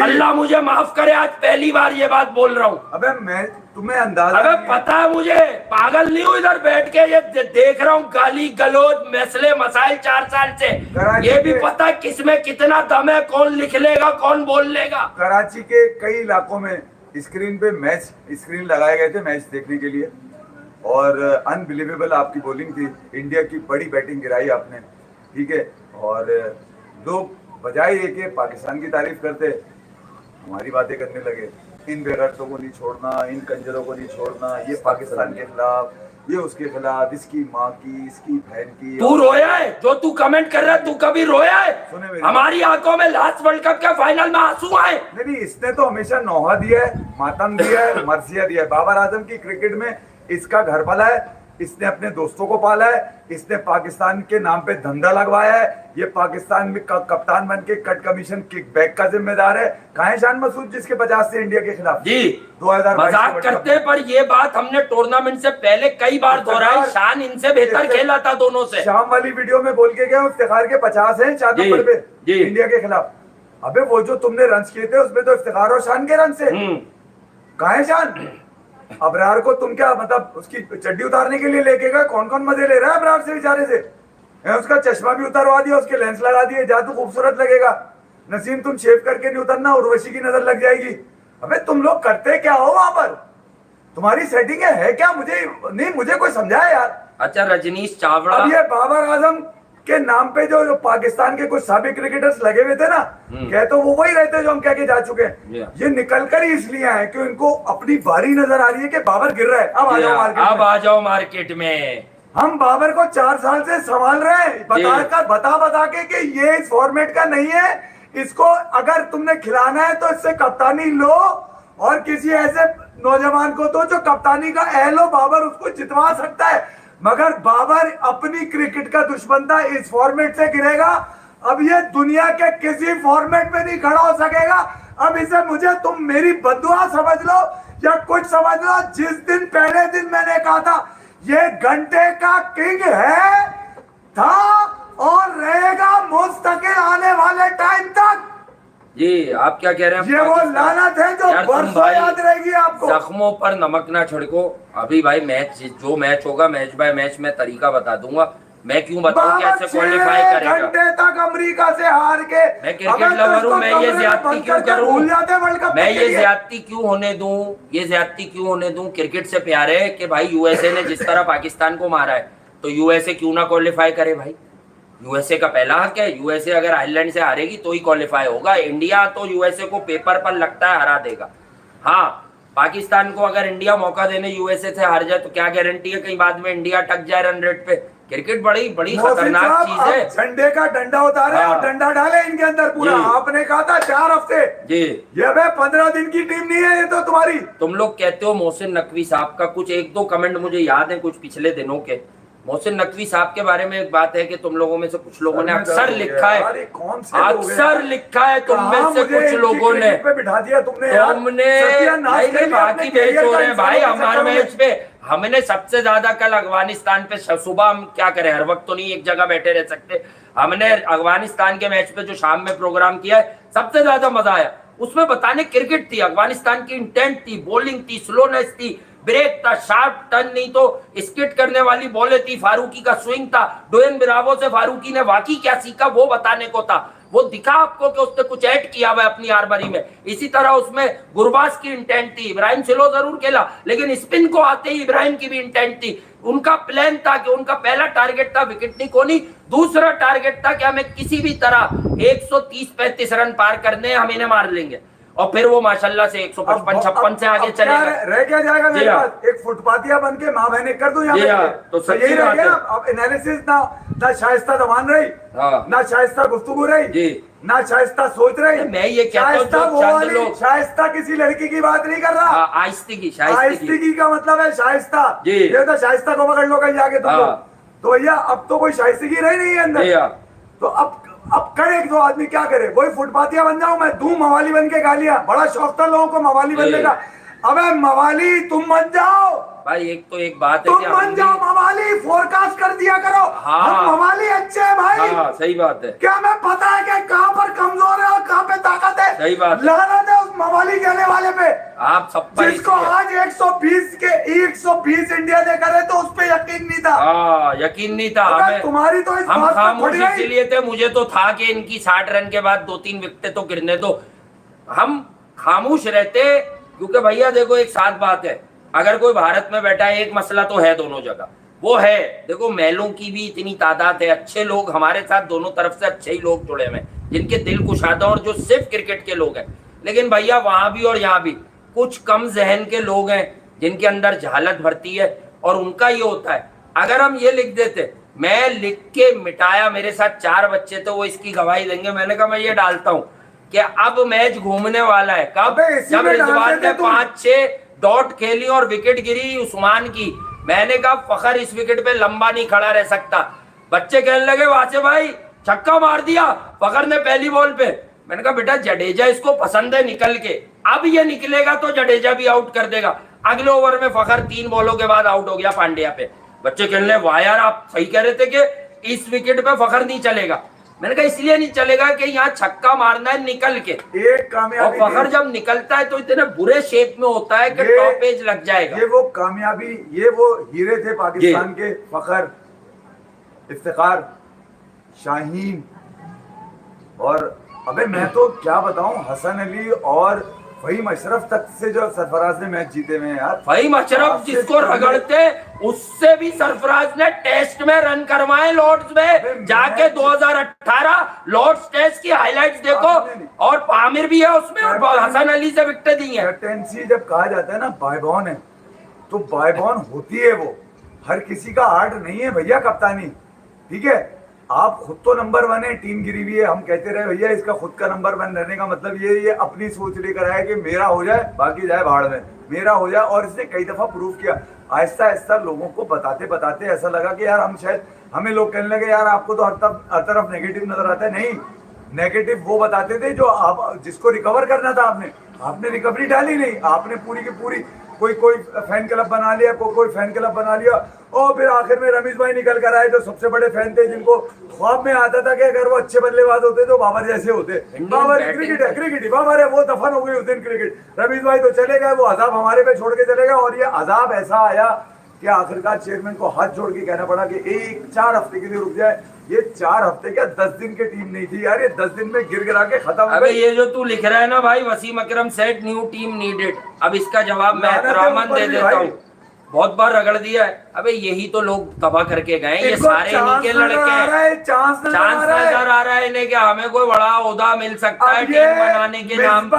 Speaker 1: अल्लाह मुझे माफ करे, आज पहली बार ये बात बोल रहा हूँ।
Speaker 2: अबे मैं तुम्हें अंदाजा,
Speaker 1: अबे पता है मुझे, पागल नहीं हूँ इधर बैठ के ये देख रहा हूँ गाली गलौज मसले मसाइल 4 साल से, ये भी पता है किसमें कितना दम है, कौन लिख लेगा कौन बोल लेगा।
Speaker 2: कराची के कई इलाकों में स्क्रीन पे मैच स्क्रीन लगाए गए थे मैच देखने के लिए, और अनबिलीवेबल आपकी बॉलिंग थी, इंडिया की बड़ी बैटिंग गिराई आपने, ठीक है, और लोग बजाय ये कि पाकिस्तान की तारीफ करते हमारी बातें करने लगे, इन बेगैरतों को नहीं छोड़ना, इन कंजरों को नहीं छोड़ना, ये पाकिस्तान के खिलाफ, ये उसके खिलाफ, इसकी माँ की, इसकी बहन की।
Speaker 1: तू रोया है जो तू कमेंट कर रहा है, तू कभी रोया है? हमारी आंखों में लास्ट वर्ल्ड कप के फाइनल में आंसू आए।
Speaker 2: नहीं, इसने तो हमेशा नौहा दिया है, मातम दिया है, मर्सिया दिया है। बाबर आजम की क्रिकेट में इसका घर भला है, इसने अपने दोस्तों को पाला है, इसने पाकिस्तान के नाम पे धंधा लगवाया है, ये पाकिस्तान में कप्तान बन के कट कमीशन किकबैक का जिम्मेदार है। कहां है शान मसूद जिसके 50 से इंडिया के खिलाफ?
Speaker 1: जी
Speaker 2: 2022
Speaker 1: मजाक करते, पर ये बात हमने टूर्नामेंट से पहले कई बार दोहराई, शान इनसे बेहतर खेला था दोनों से।
Speaker 2: शाम वाली वीडियो में बोल के गया इफ्तिखार के 50 है 4 नंबर पे इंडिया के खिलाफ। अबे वो जो तुमने रन किए थे उसमें तो इफ्तिखार और शान के रन से। कहां है शान? अबरार को तुम क्या मतलब उसकी चड्डी उतारने के लिए लेके गए? कौन कौन मजे ले रहा है अबरार से बेचारे से? उसका चश्मा भी उतारवा दिया, उसके लेंस लगा दिए, जा तू खूबसूरत लगेगा। नसीम तुम शेव करके नहीं उतरना, उर्वशी की नजर लग जाएगी। अबे तुम लोग करते क्या हो वहां पर? तुम्हारी सेटिंग है क्या? मुझे कोई समझाया यार।
Speaker 1: अच्छा रजनीश चावड़ा,
Speaker 2: अब ये बाबर आजम के नाम पे जो पाकिस्तान के कुछ साबिक क्रिकेटर्स लगे हुए थे ना, कह तो वो वही रहते जो हम कह के जा चुके हैं। ये निकल कर ही इसलिए आए कि इनको अपनी बारी नजर आ रही है कि बाबर गिर रहा है, अब आ जाओ मार्केट में।
Speaker 1: अब आ जाओ मार्केट में।
Speaker 2: हम बाबर को 4 साल से संभाल रहे हैं, बता के कि ये इस फॉर्मेट का नहीं है, इसको अगर तुमने खिलाना है तो इससे कप्तानी लो और किसी ऐसे नौजवान को दो जो कप्तानी का अहल हो, बाबर उसको जितवा सकता है। मगर बाबर अपनी क्रिकेट का दुश्मन था, इस फॉर्मेट से गिरेगा। अब ये दुनिया के किसी फॉर्मेट में नहीं खड़ा हो सकेगा। अब इसे मुझे तुम मेरी बद्दुआ समझ लो या कुछ समझ लो, जिस दिन पहले दिन मैंने कहा था ये घंटे का किंग है, था और रहेगा मुस्तकिल आने वाले टाइम तक।
Speaker 1: जी आप क्या कह रहे हैं?
Speaker 2: ये वो लानत है जो
Speaker 1: यार तुम
Speaker 2: बरसों
Speaker 1: भाई
Speaker 2: याद रहेगी आपको।
Speaker 1: जख्मों पर नमक ना छिड़को। अभी भाई मैच जो मैच होगा मैच बाय मैच मैं तरीका बता दूंगा। मैं क्यों बताऊं कैसे क्वालिफाई
Speaker 2: 6
Speaker 1: करेगा।
Speaker 2: घंटे तक अमेरिका से हार के
Speaker 1: मैं क्रिकेट लवर हूं, मैं ये ज्यादती क्यों करूं?
Speaker 2: भूल जाते वर्ल्ड कप
Speaker 1: मैं
Speaker 2: के
Speaker 1: ये
Speaker 2: लिए।
Speaker 1: ज्यादती क्यों होने दूं? ये ज्यादती क्यों होने दूं? क्रिकेट से प्यार है कि भाई यूएसए ने जिस तरह पाकिस्तान को मारा है तो यूएसए क्यों ना क्वालिफाई करे भाई। यूएसए का पहला हक है। यूएसए अगर आयरलैंड से हारेगी तो ही क्वालिफाई होगा। इंडिया तो यूएसए को पेपर पर लगता है हरा देगा। हाँ पाकिस्तान को अगर इंडिया मौका देने यूएसए से हार जाए तो क्या गारंटी है कहीं बाद में इंडिया टक जाए रन रेट पे। क्रिकेट बड़ी बड़ी खतरनाक चीज है।
Speaker 2: झंडे का डंडा उतारे और डंडा डाले इनके अंदर पूरा। आपने कहा था 4 हफ्ते
Speaker 1: जी,
Speaker 2: ये 15 दिन की टीम नहीं है ये तो तुम्हारी।
Speaker 1: तुम लोग कहते हो मोहसिन नकवी साहब का कुछ 1-2 कमेंट मुझे याद है कुछ पिछले दिनों के। मोहसिन नकवी साहब के बारे में एक बात है कि तुम लोगों में से कुछ लोगों ने अक्सर लिखा है, अक्सर लिखा है तुम में से कुछ लोगों ने,
Speaker 2: बिठा दिया तुमने
Speaker 1: नहीं बाकी मैच हो रहे हैं भाई हमारे मैच पे। हमने सबसे ज्यादा कल अफगानिस्तान पे सुबह हम क्या करें हर वक्त तो नहीं एक जगह बैठे रह सकते। हमने अफगानिस्तान के मैच पे जो शाम में प्रोग्राम किया है सबसे ज्यादा मजा आया। उसमें बताने क्रिकेट थी, अफगानिस्तान की इंटेंट थी, बॉलिंग थी, स्लोनेस थी, ब्रेक था, शार्प टर्न नहीं तो स्किट करने वाली बॉलें थी, फारूकी का स्विंग था, डोएन ब्रावो से फारूकी ने वाकई क्या सीखा वो बताने को था। वो दिखा आपको कि उसने कुछ ऐड किया हुआ अपनी आर्मरी में। इसी तरह उसमें गुरबाज की इंटेंट थी। इब्राहिम सिलो जरूर खेला लेकिन स्पिन को आते ही इब्राहिम की भी इंटेंट थी। उनका प्लान था कि उनका पहला टारगेट था विकेट नहीं खोनी, दूसरा टारगेट था कि हमें किसी भी तरह 130-135 रन पार करने हम इन्हें मार लेंगे। और फिर वो माशाल्लाह से 155-56 से आगे चले गए।
Speaker 2: रह क्या जाएगा मेरे पास एक फुटपाथिया बन के माँ बहने कर दूं यहाँ
Speaker 1: तो
Speaker 2: यही रह गया। अब एनालिसिस ना शाइस्ता जबान रही, ना शाइस्ता गुफ्तगू रही, ना शाइस्ता सोच रही।
Speaker 1: मैं ये कहता हूँ
Speaker 2: शाइस्ता किसी लड़की की बात नहीं कर रहा,
Speaker 1: आहिस्ती
Speaker 2: की का मतलब है शाइस्ता। ये तो शाइस्ता को पकड़ लो कहीं जाके तुम लोग। तो भैया अब तो कोई शाइस्ती रही नहीं है अंदर। तो अब करे दो आदमी क्या करे, वही फुटपाथिया बन जाऊं मैं, दूं मवाली बन के गालियां। बड़ा शौक था लोगों को मवाली बनने का। अबे मवाली तुम मत जाओ
Speaker 1: भाई, एक बात है
Speaker 2: तुम बन जाओ मवाली, फोरकास्ट कर दिया करो। हम मवाली अच्छे है भाई।
Speaker 1: सही बात है।
Speaker 2: क्या हमें पता है कि कहाँ पर कमजोर है और कहाँ पे ताकत है।
Speaker 1: सही बात।
Speaker 2: लानत है उस मवाली कहने वाले पे।
Speaker 1: आप सब
Speaker 2: जिसको आज 120 इंडिया ने करे तो उस पे यकीन नहीं था।
Speaker 1: यकीन नहीं था हमें।
Speaker 2: तुम्हारी तो इस
Speaker 1: हम खामोश इसीलिए थे, मुझे तो था कि इनकी 60 रन के बाद 2-3 विकेटें तो गिरने दो। हम खामोश रहते क्योंकि भैया देखो एक साथ बात है, अगर कोई भारत में बैठा है एक मसला तो है दोनों जगह, वो है देखो महलों की भी इतनी तादाद है, अच्छे लोग हमारे साथ दोनों तरफ से अच्छे ही लोग जुड़े हुए जिनके दिल कुशादा और जो सिर्फ क्रिकेट के लोग हैं। लेकिन भैया वहां भी और यहाँ भी कुछ कम जहन के लोग हैं जिनके अंदर जहालत भरती है और उनका ये होता है। अगर हम ये लिख देते, मैं लिख के मिटाया, मेरे साथ 4 बच्चे थे वो इसकी गवाही देंगे, मैंने कहा मैं ये डालता हूँ कि अब मैच घूमने वाला है। कब? जब रिजवान ने 5-6 डॉट खेली और विकेट गिरी उस्मान की। मैंने कहा फखर इस विकेट पे लंबा नहीं खड़ा रह सकता। बच्चे कहने लगे वासे भाई छक्का मार दिया फखर ने पहली बॉल पे। मैंने कहा बेटा जडेजा इसको पसंद है निकल के, अब ये निकलेगा तो जडेजा भी आउट कर देगा। अगले ओवर में फखर 3 बॉलों के बाद आउट हो गया पांड्या पे। बच्चे कहने लगे वाह यार आप सही कह रहे थे कि इस विकेट पे फखर नहीं चलेगा। मैंने कहा इसलिए नहीं चलेगा कि यहाँ छक्का मारना है निकल के,
Speaker 2: एक कामयाबी।
Speaker 1: और फखर जब निकलता है तो इतने बुरे शेप में होता है कि टॉप एज लग जाएगा।
Speaker 2: ये वो कामयाबी, ये वो हीरे थे पाकिस्तान के, फखर, इफ्तिखार, शाहीन। और अबे मैं तो क्या बताऊं, हसन अली और फहीम अशरफ तक से जो सरफराज ने मैच जीते हुए यार।
Speaker 1: फहीम अशरफ जिसको रगड़ते उससे भी सरफराज ने टेस्ट में रन करवाए लॉर्ड्स में जाके। 2018 लॉर्ड्स टेस्ट की हाइलाइट्स देखो, और आमिर भी है उसमें और हसन अली से विकेट दी है।
Speaker 2: कैप्टेंसी जब कहा जाता है ना बायबॉन है तो बायबॉन होती है, वो हर किसी का आर्ट नहीं है भैया कप्तानी। ठीक है, आप खुद तो नंबर 1 है, टीम गिरी हुई है, हम कहते रहे भैया इसका खुद का नंबर 1 रहने का मतलब ये अपनी सोच लेकर आया कि मेरा हो जाए बाकी जाए भाड़ में, मेरा हो जाए। और इसने कई दफा प्रूव किया। आहिस्ता आहिस्ता लोगों को बताते बताते ऐसा लगा कि यार हम शायद, हमें लोग कहने लगे यार आपको तो हर तरफ नेगेटिव नजर आता है। नहीं, नेगेटिव वो बताते थे जो आप जिसको रिकवर करना था। आपने रिकवरी डाली नहीं, आपने पूरी की पूरी कोई कोई फैन क्लब बना लिया, कोई फैन क्लब बना लिया, और फिर आखिर में रमेश भाई निकल कर आए जो सबसे बड़े फैन थे, जिनको ख्वाब में आता था कि अगर वो अच्छे बल्लेबाज होते तो बाबर जैसे होते। बाबर क्रिकेट है, क्रिकेट ही बाबर है, वो दफन हो गई उस दिन क्रिकेट। रमेश भाई तो चले गए, वो अजाब हमारे पे छोड़ के चले गए, और ये अजाब ऐसा आया कि आखिरकार चेयरमैन को हाथ जोड़ के कहना पड़ा कि 4 हफ्ते के लिए रुक जाए। ये 4 हफ्ते क्या 10 दिन की टीम नहीं थी यार, ये 10 दिन में गिर गिरा के खत्म हो
Speaker 1: अबे
Speaker 2: गई।
Speaker 1: ये जो तू लिख रहा है ना भाई, वसीम अकरम सेड न्यू टीम नीडेड, अब इसका जवाब मैं एहतरामन दे देता हूँ, बहुत बार रगड़ दिया है। अबे यही तो लोग तबाह करके गए, ये सारे इन्हीं के लड़के हैं।
Speaker 2: चांस
Speaker 1: नजर आ रहा है इन्हें कि हमें कोई बड़ा ओहदा मिल सकता है टीम बनाने के नाम पे।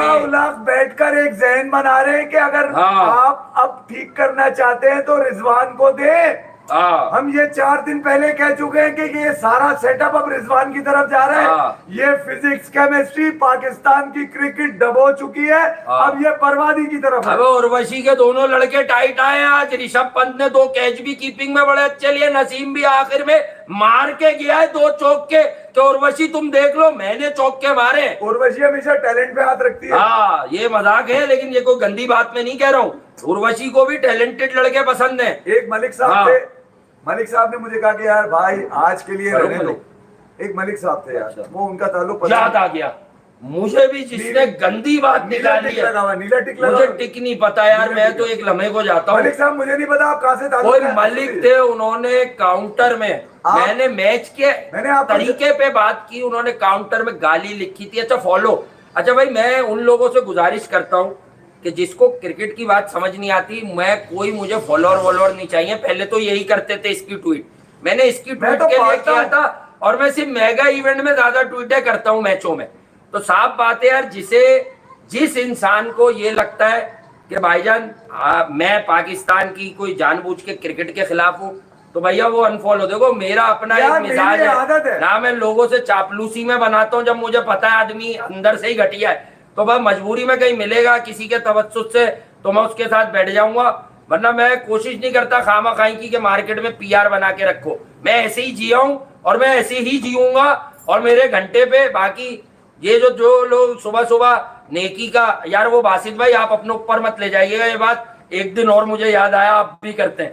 Speaker 2: बैठकर एक जहन बना रहे हैं कि अगर
Speaker 1: हाँ।
Speaker 2: आप अब ठीक करना चाहते हैं तो रिजवान को दे। हम ये 4 दिन पहले कह चुके हैं कि ये सारा सेटअप अब रिजवान की तरफ जा रहा है। ये फिजिक्स केमिस्ट्री पाकिस्तान की क्रिकेट दबो चुकी है, अब ये बर्बादी की तरफ है।
Speaker 1: अब उर्वशी के दोनों लड़के टाइट आए हैं आज। ऋषभ पंत ने 2 कैच भी कीपिंग में बड़े अच्छे लिए, नसीम भी आखिर में मार के गया है 2 चौक के। तो उर्वशी तुम देख लो, मैंने चौक के मारे।
Speaker 2: उर्वशी हमेशा टैलेंट पे हाथ रखती है।
Speaker 1: हाँ, ये मजाक है, लेकिन ये कोई गंदी बात में नहीं कह रहा हूँ। उर्वशी को भी टैलेंटेड लड़के पसंद है।
Speaker 2: एक मलिक साहब थे, मलिक साहब ने मुझे कहा कि यार भाई आज के लिए रहने दो। एक मलिक साहब थे यार, वो उनका ताल्लुक
Speaker 1: याद आ गया मुझे भी, जिसने गंदी बात निकाली है।
Speaker 2: नीला टिक लगा,
Speaker 1: मुझे टिक नहीं पता यार, मैं तो एक लम्हे को जाता हूँ।
Speaker 2: मलिक साहब मुझे नहीं पता आप कहाँ से ताल्लुक
Speaker 1: कोई
Speaker 2: है।
Speaker 1: मलिक थे, उन्होंने काउंटर में, मैंने मैच के तरीके पे बात की, उन्होंने काउंटर में गाली लिखी थी। अच्छा फॉलो, अच्छा भाई मैं उन लोगों से गुजारिश करता हूँ कि जिसको क्रिकेट की बात समझ नहीं आती, मैं कोई मुझे फॉलोअर नहीं चाहिए। पहले तो यही करते थे इसकी ट्वीट, मैंने इसकी ट्वीट के लिए किया था, और मैं सिर्फ मेगा इवेंट में ज्यादा ट्वीटें करता हूं मैचों में। तो साफ बात है यार, जिस इंसान को ये लगता है कि भाईजान मैं पाकिस्तान की कोई जानबूझ के क्रिकेट के खिलाफ हूँ, तो भैया वो अनफॉलो। देखो मेरा अपना एक मिजाज है ना, मैं लोगों से चापलूसी में बनाता हूँ जब मुझे पता है आदमी अंदर से ही घटिया है। तो बस मजबूरी में कहीं मिलेगा किसी के तवज्जुह से तो मैं उसके साथ बैठ जाऊंगा, वरना मैं कोशिश नहीं करता खामा-खाई की कि मार्केट में पीआर बना के रखो। मैं ऐसे ही जिया हूं और मैं ऐसे ही जीऊंगा, और मेरे घंटे पे बाकी ये जो लोग सुबह सुबह नेकी का, यार वो बासित भाई आप अपने ऊपर मत ले जाइएगा ये बात। एक दिन और मुझे याद आया, आप भी करते हैं,